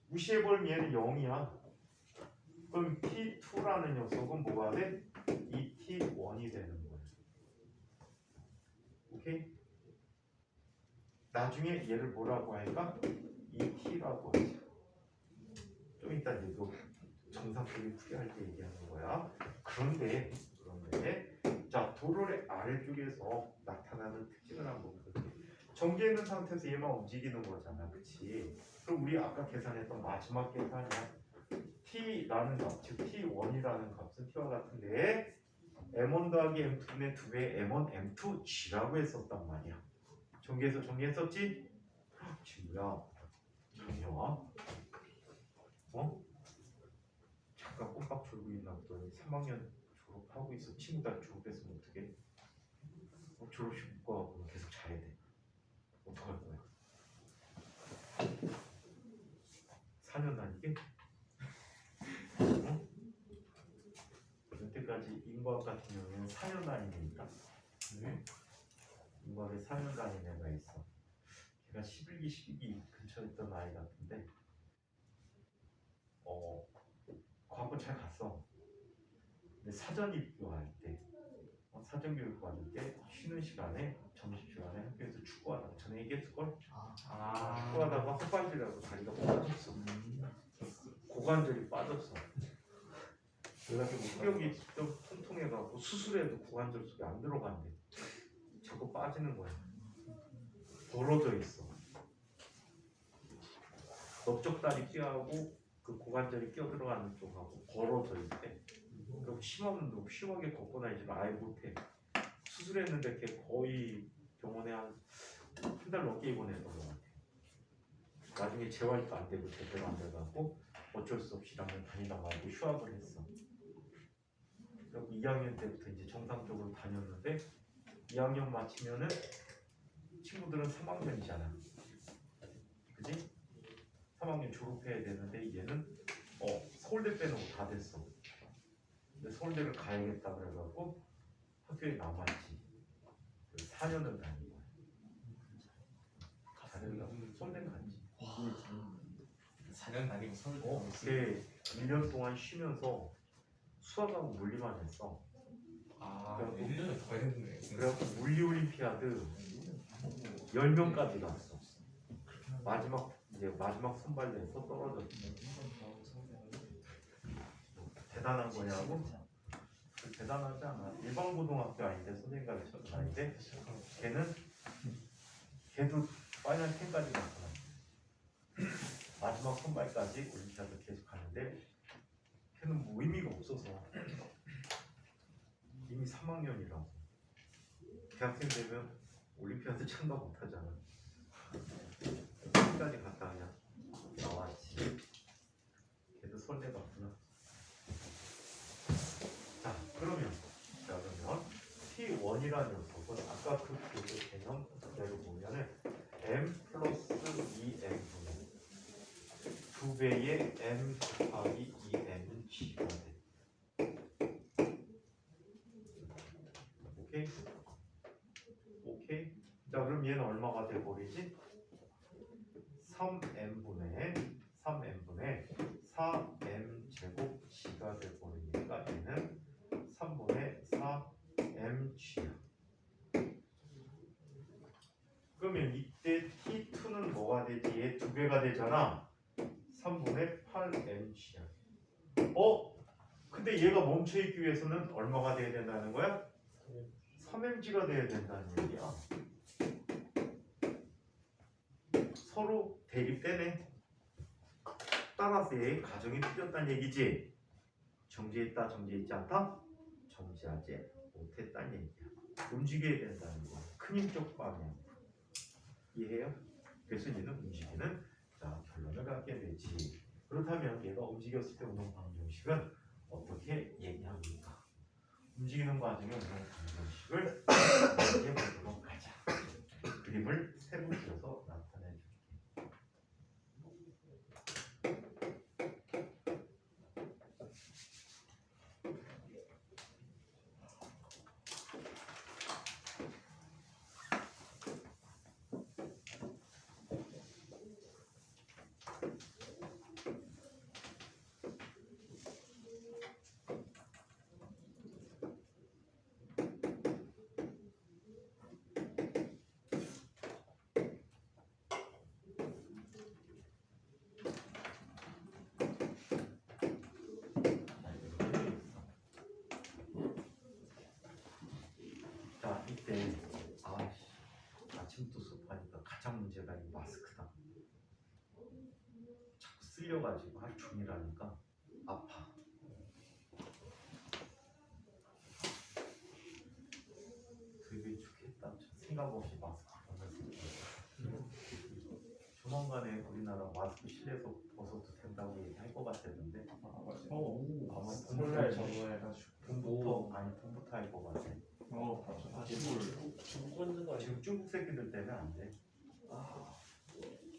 무시해버리면 얘는 0이야. 그럼 T2라는 녀석은 뭐가 돼? 2T1이 되는 거야. 오케이? 나중에 얘를 뭐라고 할까? 2T라고 하자. 좀 이따 얘도 정상적인 풀이할 때 얘기하는 거야. 그런데 자, 도로의 아래쪽에서 나타나는 특징을 한번 볼게. 정지해 있는 상태에서 얘만 움직이는 거잖아. 그치? 그럼 우리 아까 계산했던 마지막 계산이야. T라는 값, 즉 T1이라는 값은 T와 같은데 M1 더하기 M2분의 2배 M1, M2G라고 했었단 말이야. 정리해서 정리했었지? 친구야, 정리와 잠깐 꼼빡 졸고 있나 보더니 3학년 졸업하고 있어. 친구가 졸업했으면 어떡해? 졸업식 못 가고 계속 자야 돼. 어떡할 거야? 4년 다니게? 여태까지 인과학 같은 경우에는 4년 다니니까. 인과학에 4년 다닌 애가 있어. 걔가 11기, 12기 근처에 있던 아이 같은데 과거 잘 갔어. 근데 사전 입교할 때 사전 교육 받을 때 쉬는 시간에 점심시간에 학교에서 축구하다가 전에 얘기했을걸? 축구하다가 헛발질하고 다리가 빠졌어. 고관절이 빠졌어. 그래가지고 수력이 좀 통통해갖고 수술해도 고관절 속에 안 들어간대. 자꾸 빠지는 거야. 벌어져 있어. 넓적다리 뼈하고 그 고관절이 껴 들어가는 쪽하고 벌어져 있대. 그럼 심하게 걷고 다니지는 아예 못해. 수술했는데 걔 거의 병원에 한 달 넘게 입원했던 것 같아. 나중에 재활도 안 되고 제대로 안 돼갖고 어쩔 수 없이 1학년 다니다 말고 휴학을 했어. 그리고 2학년 때부터 이제 정상적으로 다녔는데 2학년 마치면은 친구들은 3학년이잖아. 그지? 3학년 졸업해야 되는데 얘는 서울대 빼놓고 다 됐어. 근데 서울대를 가야겠다 그래갖고 학교에 남았지. 4년을 다닌 거야. 자네가 서울대 갔지. 4년 다니고 서울 그때 1년 동안 쉬면서 수학하고 물리만 했어. 아 1년을 더 했네. 그래갖고 물리올림피아드 10명까지 갔어. 마지막 선발대에서 떨어졌어. 대단한 거냐고? 대단하지 않아. 일반 고등학교 아닌데 선생님 가르쳐 다니는데 걔도 파이널 10까지 갔잖아. 마지막 선발까지 올림피아드 계속 가는데 걔는 뭐 의미가 없어서 이미 3학년이라고. 대학생 되면 올림피아드 참가 못하잖아. 끝까지 갔다 그냥 나왔지. 걔도 서울대 갔구나. 자 그러면 T1이라는 녀석은 아까 그 교재 개념 그대로 보면은 M 플러스 2M분의 2배의 M 곱하기 2M은 G가 돼. 오케이? 오케이? 자 그럼 얘는 얼마가 돼버리지? 3M분의 4M 제곱 G가 돼버리니까 얘는 3분의 4mg야. 그러면 이때 T2는 뭐가 되지? 얘 2배가 되잖아. 3분의 8mg야. 근데 얘가 멈춰있기 위해서는 얼마가 돼야 된다는 거야? 3mg가 돼야 된다는 얘기야. 서로 대립되네. 따라서 얘의 가정이 틀렸다는 얘기지. 정지했다, 정지했지 않다? 정지하지 못했다는 얘기야. 움직여야 된다는 거야. 큰 힘적 방향. 이해해요? 그래서 얘는 움직이는 결론을 갖게 되지. 그렇다면 얘가 움직였을 때 운동 방정식은 어떻게 얘기합니까? 움직이는 과정의 운동 방정식을 얘기해보도록 하자. 그림을 세로 그려서 나타내 줄게. 자 이때 아침부터 수업하니까 가장 문제가 이 마스크다. 자꾸 쓸려가지고 하루 종일 하니까 아파. 되게 좋겠다. 생각 없이 마스크 벗었을 조만간에 우리나라 마스크 실내에서 벗어도 된다고 얘기할 것 같았는데 아마 설날 저거 해가지고 봄부터 할 것 같아. 중국 있는 거 아니야? 지금 중국 새끼들 때문에 안 돼.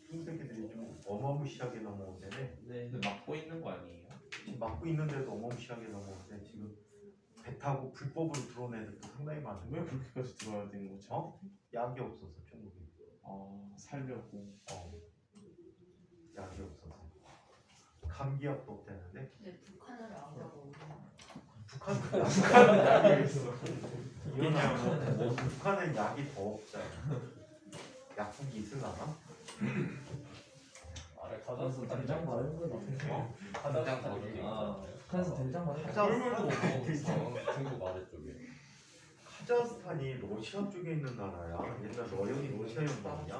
중국 새끼들이 좀 어마무시하게 넘어오는데 네. 근데 막고 있는 거 아니에요? 지금 막고 있는데도 어마무시하게 넘어오는데 지금 배 타고 불법으로 들어온 애들도 상당히 많은데 왜 그렇게까지 들어야 되는 거지? 약이 없어서 중국에 살려고. 약이 없어서 감기약도 없다는데 근데 북한은 안 가고 북한은 약이 있어. 왜냐면 북한은 약이 더 없잖아. 약국이 있으려나? 가자스 된장 바른 거 간장 버리기. 북한에서 된장 바른 꿀물도 못 먹었어. 중국 아래쪽에. 카자흐스탄이 러시아 쪽에 있는 나라야. 옛날 러연이 러시아 연방이야.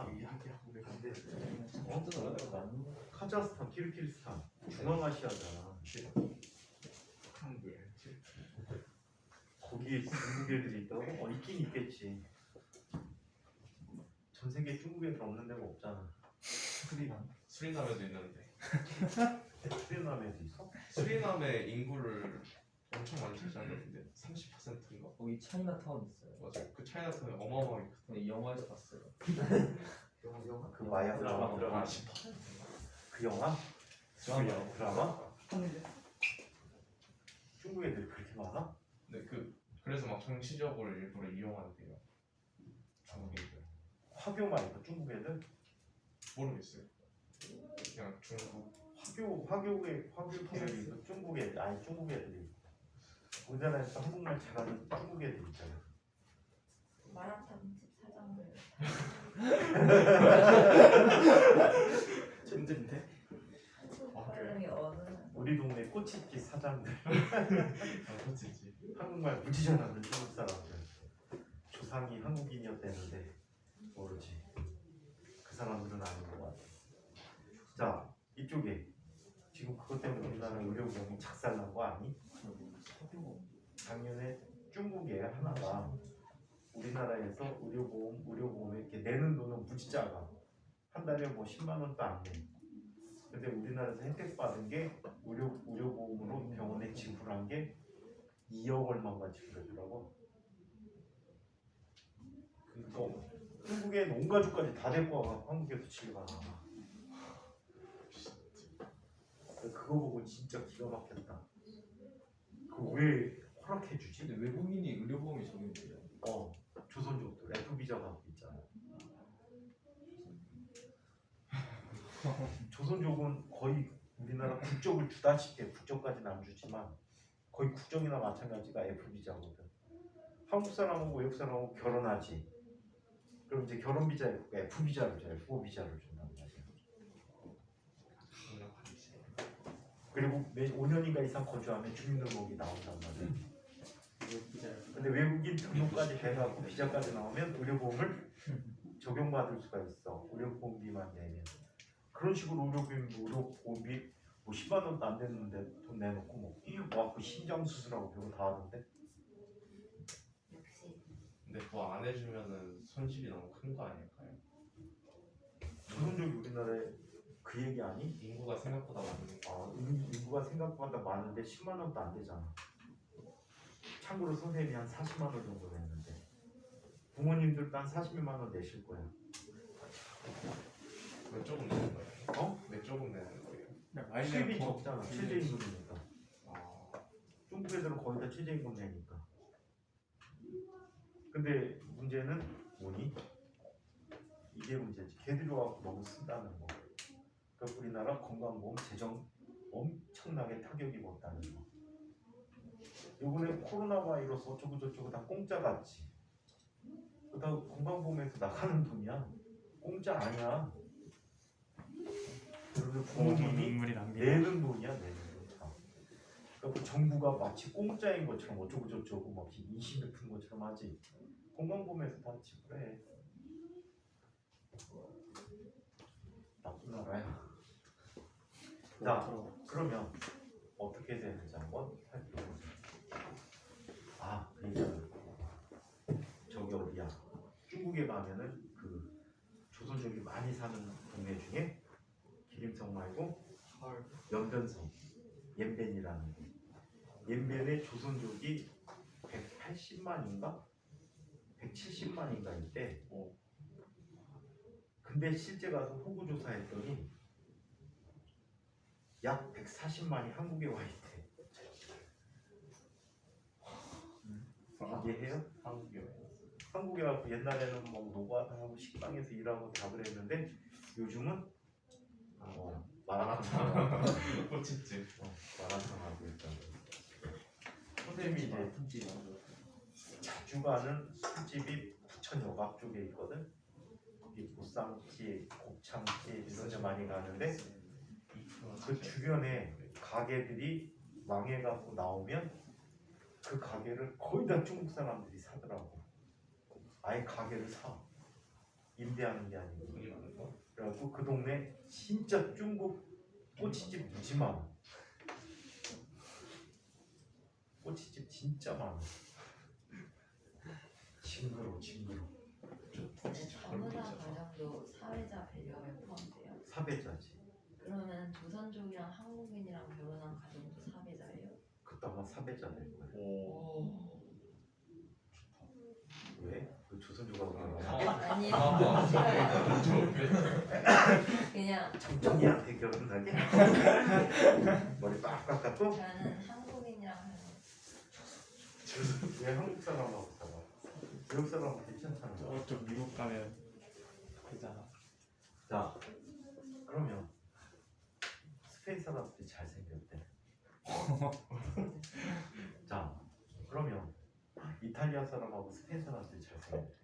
카자흐스탄, 키르기스탄, 중앙아시아잖아. 거기에 중국 애들이 있다고? 있긴 있겠지. 전 세계 중국 애들 없는 데가 없잖아. 수리남에도 있는데 수리남에도 있어? 수리남의 인구를 엄청 많이 차지하는데 30%인가? 거기 차이나타운 있어요. 맞아. 그 차이나타운이 어마어마하게 크다. 근데 이 영화에서 봤어요. 영화 그 마약 드라마. 드라마. 10%인가? 그 영화? 드라마. 드라마? 봤는데 중국 애들이 그렇게 많아? 근데 그래서 막 정치적으로 일부러 이용한대요. 중국인들. 화교 말고 중국 애들? 모르겠어요. 그냥 중국. 화교 계열이 있고 중국 애들 아니 중국 애들이 우리나라에서 한국말 잘하는 중국 애들 있잖아. 마라탕집 사장들. 힘든데? 발음이 어느? 우리 동네 꼬치집 사장들 그렇지. 한국말 무지 잘하는 중국 사람들 조상이 한국인이었다는데 모르지. 그 사람들은 아닌 것 같아. 자 이쪽에 지금 그것 때문에 우리나라 의료보험이 작살난 거 아니? 작년에 중국에 하나가 우리나라에서 의료보험에 이렇게 내는 돈은 무지 작아. 한 달에 뭐 10만 원도 안 내. 근데 우리나라에서 혜택 받은 게 의료보험으로 병원에 지불한 게 2억 얼마가 지불하더라고. 그거 중국에 온 가족까지 다 데리고 와서 한국에서 치료가 나와. 그거 보고 진짜 기가 막혔다. 그 왜 허락해 주지? 근데 외국인이 의료보험이 적용돼요. 조선족들 F비자 갖고 있잖아. 조선족은 거의 우리나라 국적을 주다시피 국적까지는 안 주지만 거의 국적이나 마찬가지가 F비자거든. 한국 사람하고 외국 사람하고 결혼하지. 그럼 이제 결혼 비자 F비자를 줘, F5비자를 준단 말이야. 그리고 매 5년인가 이상 거주하면 주민등록이 나온단 말이야. 근데 외국인 등록까지 돼가고 비자까지 나오면 의료보험을 적용받을 수가 있어. 의료보험비만 내면. 그런 식으로 의료보험비 뭐 10만 원도 안 됐는데 돈 내놓고 뭐 그 심장 수술하고 별거 다 하던데. 역시. 근데 그거 안 해주면은 손실이 너무 큰 거 아닐까요? 조선족이 우리나라에 그 얘기 아니? 인구가 생각보다 많으니까. 인구가 생각보다 많은데 10만 원도 안 되잖아. 참고로 선생님이 한 40만 원 정도 냈는데 부모님들도 한 40만 원 내실 거야. 왜 조금 내는 거예요? 왜 조금 내는 거예요? 수입이 적잖아. 최저임금이니까. 아, 중국 애들은 거의 다 최저임금 내니까. 근데 문제는 뭐니? 이게 문제지. 걔들이 와서 너무 쓴다는 거. 그러니까 우리나라 건강보험 재정 엄청나게 타격이 입었다는 거. 이번에 코로나 바이러스 어쩌고저쩌고 다 공짜 같지. 그렇다고 건강보험에서 나가는 돈이야. 공짜 아니야. 그리고 부모님이 눈물이 납니다. 내는 돈이야, 내는 돈 다. 그러니까 그 정부가 마치 공짜인 것처럼 어쩌고저쩌고 막 인식 같은 것처럼 하지. 건강보험에서 다 지불해. 나쁜 나라야. 자, 그러면 어떻게 되는지 한번 살펴보자. 그러니까 저기 어디야? 중국에 가면은 그 조선족이 많이 사는 동네 중에 기림성 말고 연변성, 옌벤이라는 데. 옌벤에 조선족이 180만인가? 170만인가 있대. 근데 실제 가서 호구 조사했더니 약 140만이 한국에 와 있대. 이해해요? 한국에 와서 옛날에는 뭐 노가다하고 식당에서 일하고 다 그랬는데 요즘은 마라탕 꼬치집. 마라탕 하고 있다고. 선생님이 이제 자주 가는 술집이 부천역 앞쪽에 있거든. 거기 보쌈집, 곱창집 이런 데 많이 가는데 그 주변에 가게들이 망해갖고 나오면 그 가게를 거의 다 중국 사람들이 사더라고. 아예 가게를 사. 임대하는 게 아니고. 돈이 많은 거? 그래갖고 그 동네 진짜 중국 꼬치집 무지 많아. 꼬치집 진짜 많아. 징그러. 업무상 과정도 사회자 배려에 포함돼요. 사배자지. 그러면 조선족이랑 한국인이랑 결혼한 가정도 4배자예요? 그따가 4배자 될 거예요. 오. 왜? 그 조선족하고 아니요. 그냥 정정이한테 결혼하게? 머리 빡빡 깎고? 저는 한국인이랑 하는 왜 한국 사람하고 살아? 외국 사람하고 괜찮잖아. 저쪽 미국 가면 되잖아. 자, 그러면 스페인 사람들이 잘생겼대. 자, 그러면 이탈리아 사람하고 스페인 사람들이 잘생겼대.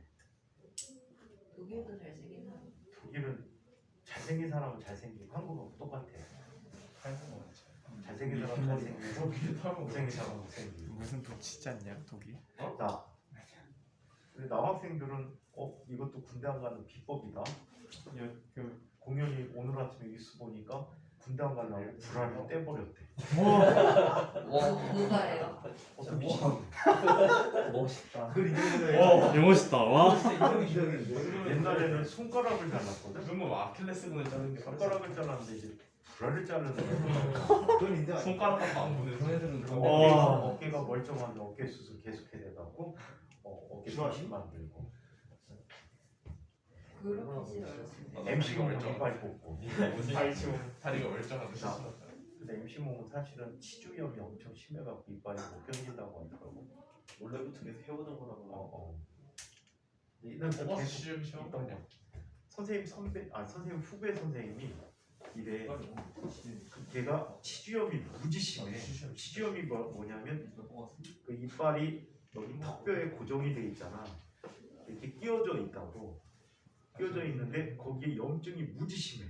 독일도 잘생긴 사람. 독일은 잘생긴 사람은 잘생기고 한국하고 똑같아. 잘생긴 사람은 잘생기고 못생긴 사람은 못생기고. 무슨 독치지 않냐 독일? 자, 근데 남학생들은 이것도 군대 안 가는 비법이다. 그 공연이 오늘 아침에 뉴스 보니까 군대 안 가려고 불알을 떼버렸대. 누가예요? 어떤 미친? 멋있다. 그 리듬을 와 멋있다 와. 옛날에는 손가락을 잘랐거든. 그건 뭐 아킬레스건을 자르는 게 손가락을 잘랐는데 이제 불알을 자르는 거야. 그건 인정. 손가락 갖고 안 보내서 애들은 와. 어깨가 멀쩡한데 어깨 수술 계속해야 돼갖고 어깨 다시 만들고 그렇게 싫어요. MC 공은 이빨 뽑고. 다리가 멀쩡하고 자, 근데 MC 공은 사실은 치주염이 엄청 심해갖고 이빨이 못 견딘다고 하더라고. 원래부터 계속 해오던 거라고. 이는 뽑아서 계속 시험 시험 있던 거. 선생님 후배 선생님이 이래. 걔가 치주염이 무지 심해. 치주염이 뭐냐면 그 이빨이 여기 턱뼈에 고정이 돼 있잖아. 이렇게 끼워져 있다고. 끼워져 있는데 거기에 염증이 무지 심해.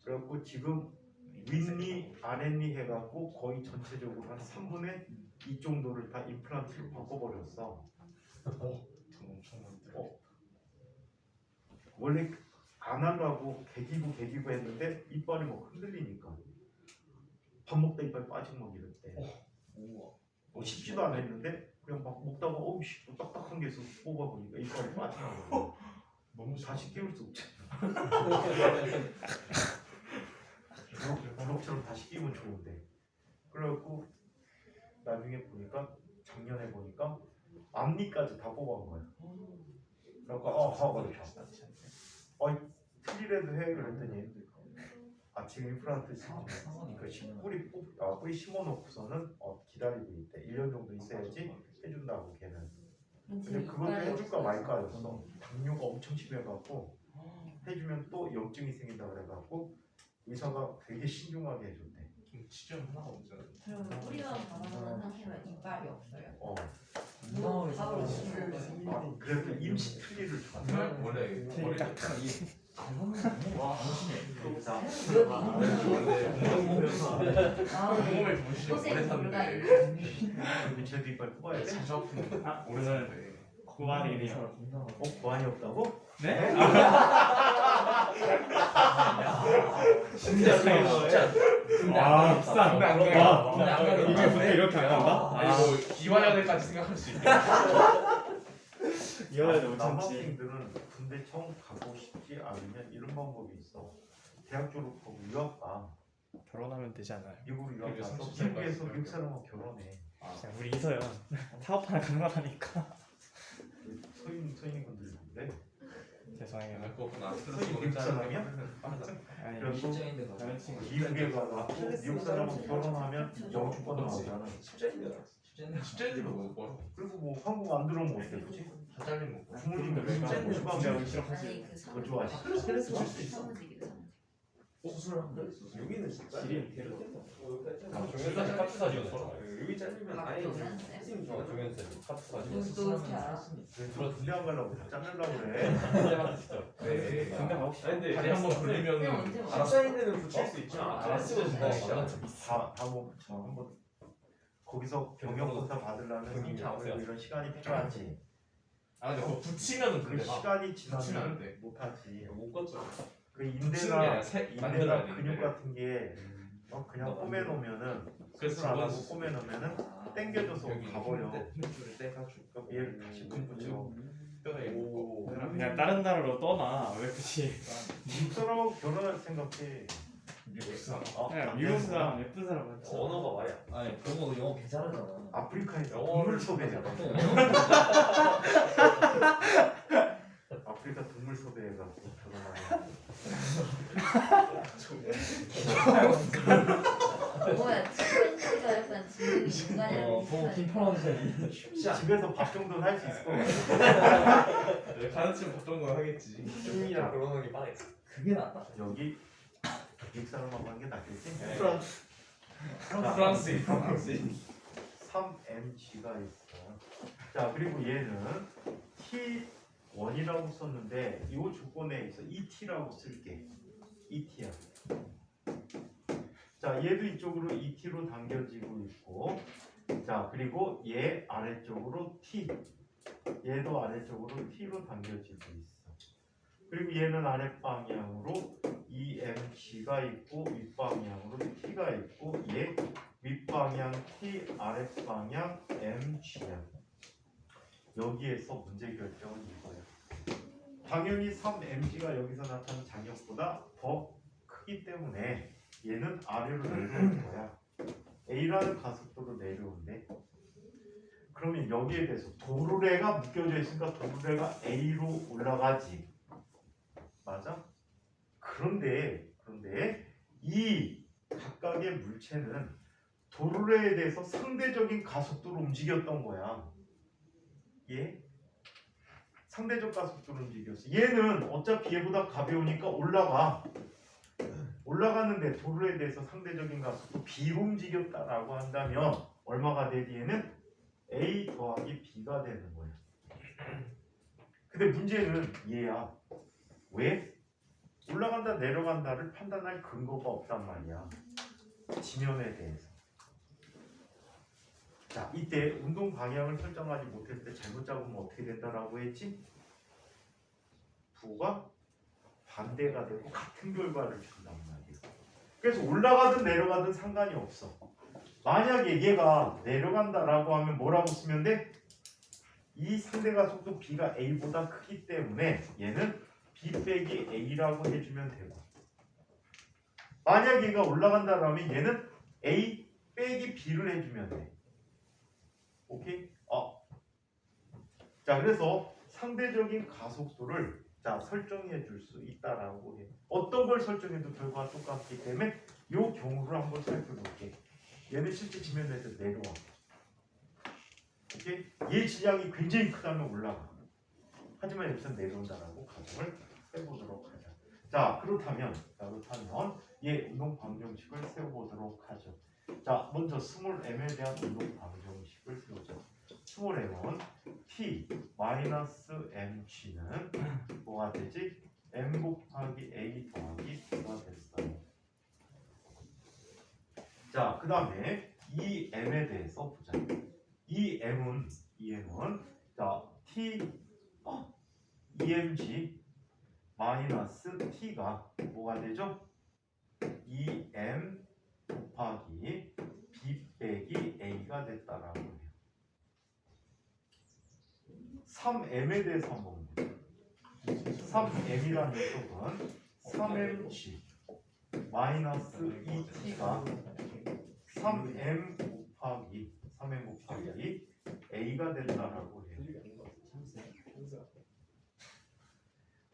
그래갖고 지금 윗니, 아랫니 해갖고 거의 전체적으로 한 3분의 2 정도를 다 임플란트로 바꿔버렸어. 엄청난데. 원래 안 하려고 개기고 했는데 이빨이 막 흔들리니까 밥 먹다 이빨 빠진 거 이랬대. 씹지도 않았는데 그냥 막 먹다가 어우씨 딱딱한 게 있어서 뽑아보니까 이빨이 빠진 거. 너무 다시 끼울 수 없잖아. 부럭처럼 다시 끼우면 좋은데. 그래갖고 나중에 보니까 작년에 보니까 앞니까지 다 뽑아온 거야. 그래갖고 하고 틀리래도 해 그랬더니 지금 임플란트 뿌리 심어놓고서는 기다리고 있대. 1년 정도 있어야지 해준다고 걔는. 근데 그것도 해줄까 말까였어. 당뇨가 엄청 심해갖고 해주면 또 염증이 생긴다 그래갖고 의사가 되게 신중하게 해줬대. 치즈는 하나가 없잖아. 그럼 뿌리만 받아놓은 상태면 이빨이 없어요? 운동하기 바로 전에 그래서 임시 틀니를 줘. 원래 머리 자, 공홈에 보시면 오래 샀는데 그럼 쟤도 이빨 뽑아야 돼? 자주 아픈 오래 샀는데 고만이네요. 보안이 없다고? 네? 진짜 아 비싼. 근데 안 와 가요. 이게 보통 이렇게 안 한다? 아니 뭐 기화년을까지 생각할 수 있게. 이거는 못 참지. 남학생들은 군대 처음 가고 싶지 않으면 이런 방법이 있어. 대학 졸업하고 유학 가. 결혼하면 되지 않아요? 미국 유학 그게 가서 30살 미국에서 까지 미국 사람하고 결혼해. 그냥 우리 이서연 사업 하나 가능하다니까. 서인분들이 그래. 죄송해요. 그거구나. 미국 사람이야? 아니 그래서 실장인데 가. 다른 친구. 미국에 가서 미국 사람하고 결혼하면 영주권 나오잖아. 십자인대로 못 벌어. 그리고 뭐 한국 안 들어오면 어때, 그렇지? 다 잘린 거. 부모님들 진짜 수박을 싫어하지. 더 좋아하시. 스트레스 받을 수 있어. 사무직이죠. 수술하면 돼. 여기는 진짜 지린. 종현사 카트 사진이었어. 여기 잘리면 아예 힘 좋아. 종현사 카트 사진. 또 이렇게 알아? 그래서 군대 안 가려고 다 잘리려고 그래. 네. 근데 가고 싶어. 근데 다리 한번 그냥 돌리면 언제 와? 십자인대는 붙일 수 있지 않아? 알았어. 다뭐 한번 거기서 경영검사 받으려면 이제 아무래도 이런 시간이 필요하지. 아 근데 그거 붙이면은 그 근데 시간이 붙이면 안 지나면 돼. 못하지. 못 걷죠. 그 붙이는 게 인대나 아니라 만들어야 돼. 근육 같은 게 그냥 꼬매놓으면은 그래서 수술 안 그건 하고 꼬매놓으면은 땡겨져서 여기 가버려. 힘줄을 떼가지고. 그럼 얘를 다시 붙여. 오. 그냥 다른 나라로 떠나. 왜 굳이? 미국 사람하고 결혼할 생각해. 미국 사람. 그냥 미국 사람 예쁜 사람 많지. 언어가 말이야. 아니 그거 영어 괜찮았잖아. 아프리카에서 영어를 동물 섭외해. 또 아프리카 동물 섭외해가지고 결혼하는. 뭐야 치킨치가 약간 지금 인간이랑 보고 김파원sen 쉽지 않아. 집에서 밥 정도는 할 수 있을 것 같아. 가르치면 어떤 거 하겠지. 주민이랑 결혼하는 게 빠르겠어. 그게 낫다. 여기 미국 사람하고 하는 게 낫겠지? 프랑스. 프랑스. 3mg가 있어. 자, 그리고 얘는 T1이라고 썼는데 이 조건에 있어 ET라고 쓸게. ET야. 자, 얘도 이쪽으로 ET로 당겨지고 있고, 자, 그리고 얘 아래쪽으로 T. 얘도 아래쪽으로 T로 당겨지고 있어. 그리고 얘는 아랫방향으로 EMG가 있고 윗방향으로 T가 있고 얘 윗방향 T, 아랫방향 MG야. 여기에서 문제 결정은 이거야. 당연히 3mg가 여기서 나타나는 장력보다 더 크기 때문에 얘는 아래로 내려올 거야. A라는 가속도로 내려오는데 그러면 여기에 대해서 도르래가 묶여져 있으니까 도르래가 A로 올라가지. 맞아? 그런데 이 각각의 물체는 도르래에 대해서 상대적인 가속도로 움직였던 거야. 얘 상대적 가속도로 움직였어. 얘는 어차피 얘보다 가벼우니까 올라가는데 도르래에 대해서 상대적인 가속도 B로 움직였다라고 한다면 얼마가 돼? 뒤에는 A 더하기 B가 되는 거야. 근데 문제는 얘야. 왜? 올라간다 내려간다를 판단할 근거가 없단 말이야. 지면에 대해서. 자, 이때 운동 방향을 설정하지 못했을 때 잘못 잡으면 어떻게 된다라고 했지? 부가 반대가 되고 같은 결과를 준단 말이야. 그래서 올라가든 내려가든 상관이 없어. 만약에 얘가 내려간다라고 하면 뭐라고 쓰면 돼? 이 상대가속도 B가 A보다 크기 때문에 얘는 B 빼기 A라고 해주면 되고, 만약 얘가 올라간다라면 얘는 A 빼기 B를 해주면 돼. 오케이? 자, 그래서 상대적인 가속도를 설정해 줄 수 있다라고 해. 어떤 걸 설정해도 결과가 똑같기 때문에 이 경우를 한번 살펴볼게. 얘는 실제 지면에서 내려와. 오케이? 얘 질량이 굉장히 크다면 올라가. 하지만 여기서 내려온다라고 가정을 해보도록 하자. 자, 그렇다면 얘 운동 방정식을 세워보도록 하죠. 자, 먼저 스몰 m에 대한 운동 방정식을 세우자. 스몰 m은 t 마이너스 mg는 뭐가 되지? m 곱하기 a 더하기 b가 됐어요. 자, 그 다음에 이 m에 대해서 보자. 이 m은 자 t emg 마이너스 t가 뭐가 되죠? 2m 곱하기 b 빼기 a가 됐다라고 해요. 3m에 대해서 한번 보자. 3m이라는 녀석은 3mg 마이너스 2t가 3m 곱하기 a가 된다라고 해요.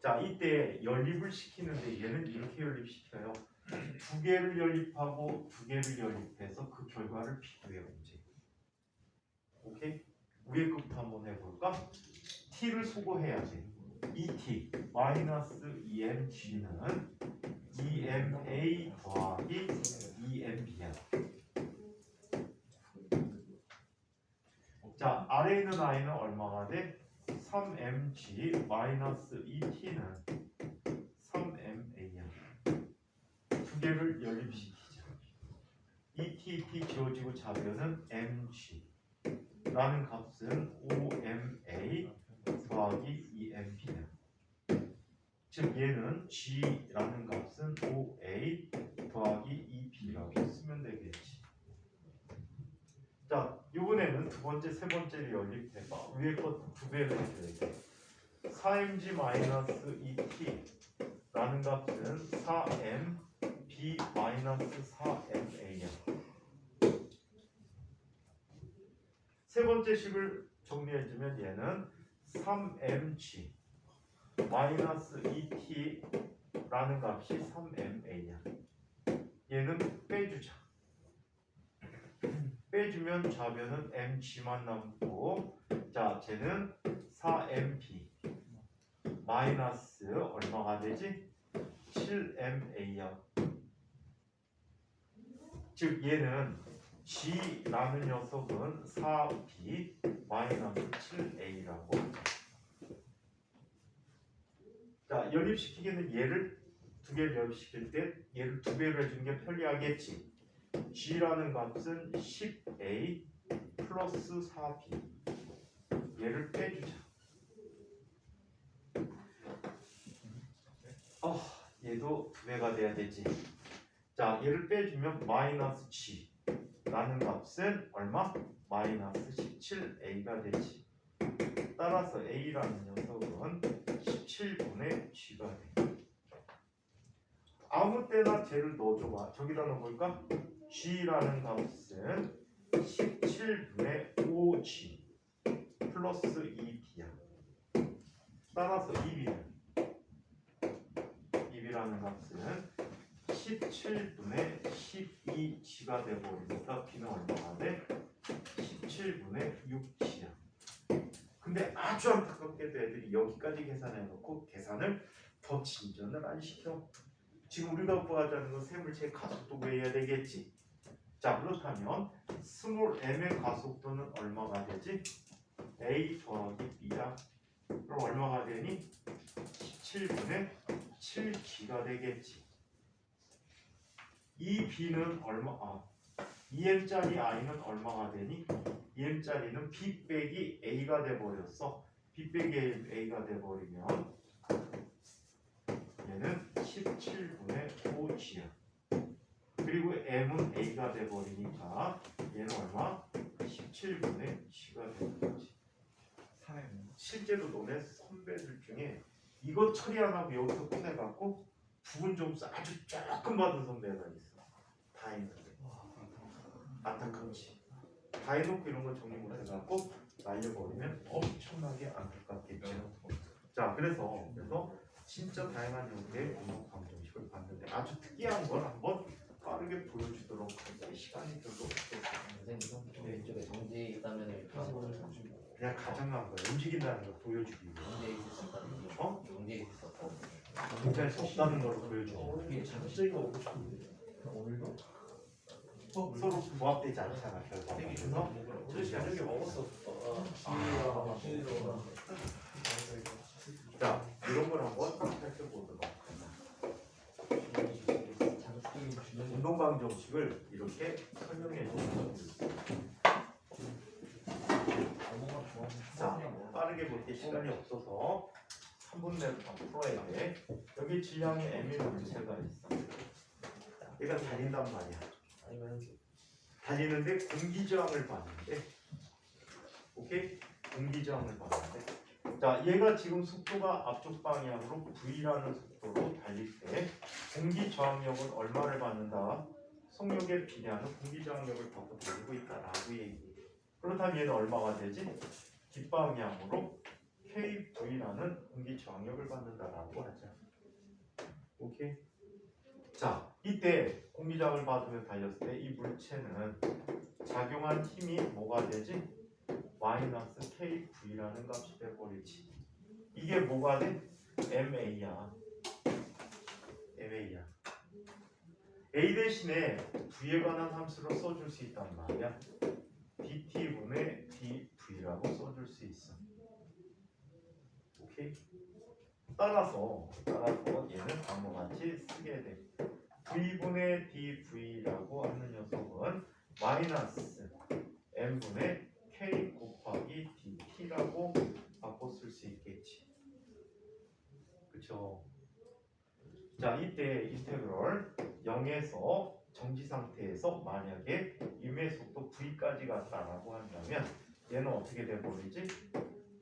자, 이때 연립을 시키는데 얘는 이렇게 연립시켜요. 두 개를 연립하고 두 개를 연립해서 그 결과를 비교해 보지. 오케이? 위에 것부터 한번 해볼까? t를 소거해야지. 2t 마이너스 2mg는 2ma 더하기 2mb야. 자, 아래에 있는 i는 얼마가 돼? 3mg 마이너스 2t는 3ma야. 두 개를 연립시키자. 2t, t 지워지고 좌변은 mg 라는 값은 5ma 더하기 2mb야. 즉 얘는 g라는 값은 5a 더하기 2b라고 쓰면 되겠지. 자, 이번에는 두 번째, 세 번째를 연립해봐. 위에 것 두 배를 해줘야 돼. 4mg-2t라는 값은 4mb-4ma야. 세 번째 식을 정리해주면 얘는 3mg-2t라는 값이 3ma야. 얘는 빼주자. 빼주면 좌변은 mg만 남고, 자, 쟤는 4mb 마이너스 얼마가 되지? 7ma야. 즉 얘는 g라는 녀석은 4b 마이너스 7a라고. 자, 연립시키기는 얘를 두 개를 연립시킬 때 얘를 두 배로 해주는 게 편리하겠지. g라는 값은 10a 플러스 4b. 얘를 빼주자. 얘도 두 배가 돼야 되지. 자, 얘를 빼주면 마이너스 g라는 값은 얼마? 마이너스 17a가 되지. 따라서 a라는 녀석은 17분의 g가 돼. 아무 때나 쟤를 넣어줘봐. 저기다 넣어볼까? g라는 값은 17분의 5g 플러스 2b야. 따라서 2b라는 값은 17분의 12g가 되버리니까 b는 얼마가 돼? 17분의 6g야. 근데 아주 안타깝게도 애들이 여기까지 계산해놓고 계산을 더 진전을 안 시켜. 지금 우리가 구하자는 건 세물체의 가속도 구해야 되겠지. 자, 그렇다면 스몰 m의 가속도는 얼마가 되지? a 더하기 b야. 그럼 얼마가 되니? 17분의 7g가 되겠지. 이 b는 얼마? 2m짜리 i는 얼마가 되니? 2m짜리는 b 빼기 a가 돼버렸어. b 빼기 a가 돼버리면 얘는 17분의 5g야. 그리고 m은 a가 돼버리니까 얘는 얼마? 17분의 g가 되는 거지. 실제로 너네 선배들 중에 이거 처리 안 하고 여기서 꺼내갖고 부분 점수 아주 조금 받은 선배가 있어. 다 했는데. 안타깝지. 다 해놓고 이런 거 정리 못 해갖고 날려버리면 엄청나게 안타깝겠죠. 자, 그래서 진짜 다양한 형태의 운동 방정식을 봤는데 아주 특이한 걸 한번 빠르게 보여주도록 할게. 시간이 별로 없어서 선생님 이쪽에 정지 있다면 이렇게 하고 그냥 가정한 거야. 움직인다는 걸 보여주기 위해. 정지 있었다는 어? 정지 있었다는 문자에 없다는 걸 보여주고 이게 자극적이가 오고 싶은데 오늘도 서로 부합되지 않잖아. 결과가. 그래서 저녁에 먹었어. 자, 이런 걸 한번 살펴보도록 하겠습니다. 운동 방정식을 이렇게 설명해 주시면 자, 빠르게 볼게 시간이 없어서 3분 내로 다 풀어야 돼. 여기 질량의 m의 물체가 있어. 얘가 달린단 말이야. 달리는데 공기저항을 받는데, 오케이? 공기저항을 받는데, 자, 얘가 지금 속도가 앞쪽 방향으로 v라는 속도로 달릴 때 공기저항력은 얼마를 받는다? 속력에 비례하는 공기저항력을 받고 달리고 있다라고 얘기해. 그렇다면 얘는 얼마가 되지? 뒷방향으로 KV라는 공기저항력을 받는다라고 하자. 오케이? 자, 이때 공기저항을 받으면 달렸을 때 이 물체는 작용한 힘이 뭐가 되지? 마이너스 KV라는 값이 돼버리지. 이게 뭐가 돼? MA야. MA야. A 대신에 V에 관한 함수를 써줄 수 있단 말이야. DT분의 DV라고 써줄 수 있어. 오케이? 따라서 얘는 다음과 같이 쓰게 돼. V분의 DV라고 하는 녀석은 마이너스 M분의 K 곱하기 DT라고 바꿔 쓸 수 있겠지. 그쵸? 자, 이때 인테그럴 0에서 정지 상태에서 만약에 임의 속도 V까지 갔다라고 한다면 얘는 어떻게 돼버리지?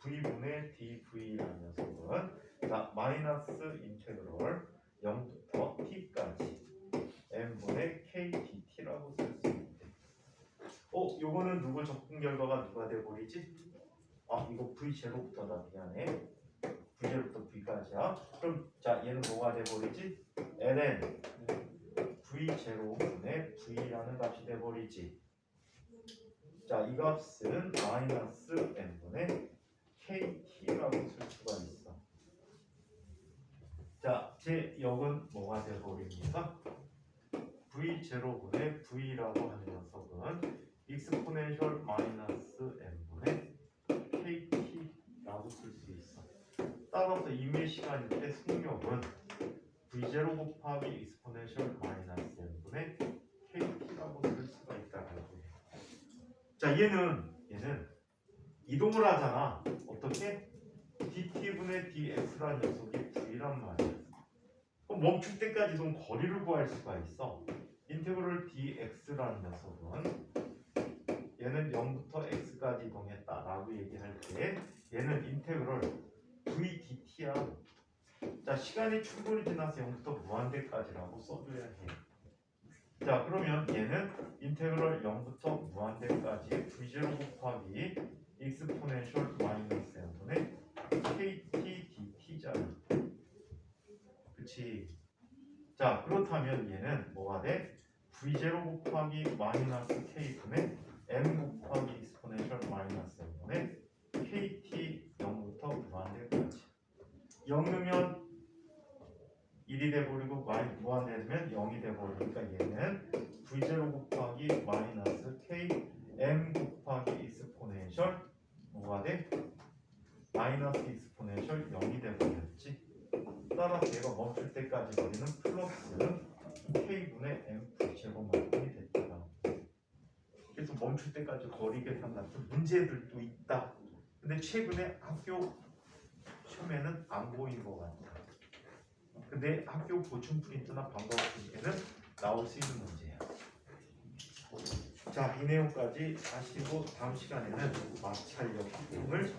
v분의 dv라는 녀석은 자 마이너스 인테그럴 0부터 t까지 n분의 k dt라고 쓸 수 있대. 요거는 누구 적분 결과가 누가 돼버리지? 이거 v0부터다. 미안해. v0부터 v까지야. 그럼 자 얘는 뭐가 돼버리지? ln v0분의 v라는 값이 돼버리지. 자 이 값은 마이너스 n분의 kt라고 쓸 수가 있어. 자 제 역은 뭐가 돼버립니까? v0분의 v라고 하는 녀석은 익스포넨셜 마이너스 n분의 kt라고 쓸 수 있어. 따라서 임의 시간일 때 승력은 v0 곱하기 익스포넨셜 마이너스 n분의 kt라고 쓸 수가 있다고 해. 자 얘는 이동을 하잖아. 어떻게? dt분의 dx라는 녀석이 v란 말이야. 그럼 멈출 때까지 이동 거리를 구할 수가 있어. 인테그럴 dx라는 녀석은 얘는 0부터 x까지 이동했다라고 얘기할 때 얘는 인테그럴 v dt야. 자 시간이 충분히 지나서 0부터 무한대까지라고 써줘야 해. 자 그러면 얘는 인테그럴 0부터 무한대까지 v0 곱하기 익스포넨셜 마이너스 n분의 kt dt잖아. 그치? 자 그렇다면 얘는 뭐가 돼? v0 곱하기 마이너스 k분의 m 곱하기 익스포넨셜 마이너스 n분의 kt 0부터 무한대까지. 0 넣으면 1이 돼버리고 무한대면 0이 돼버리니까 얘는 v0 곱하기 마이너스 k m 곱하기 익스포넨셜 뭐가 돼? 마이너스 익스포넨셜 0이 돼버렸지. 따라서 얘가 멈출 때까지 거리는 플러스 k분의 m 제곱만큼이 됐다. 그래서 멈출 때까지 거리 계산 같은 문제들도 있다. 근데 최근에 학교 시험에는 안 보인 것 같아. 근데 학교 보충 프린트나 방과후 프린트는 나올 수 있는 문제야. 자, 이 내용까지 하시고 다음 시간에는 마찰력 등을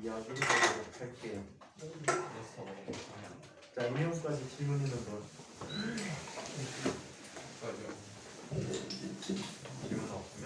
이야기해보도록 할게요. 자, 이 내용까지 질문 있는 분. 질문 없습니다.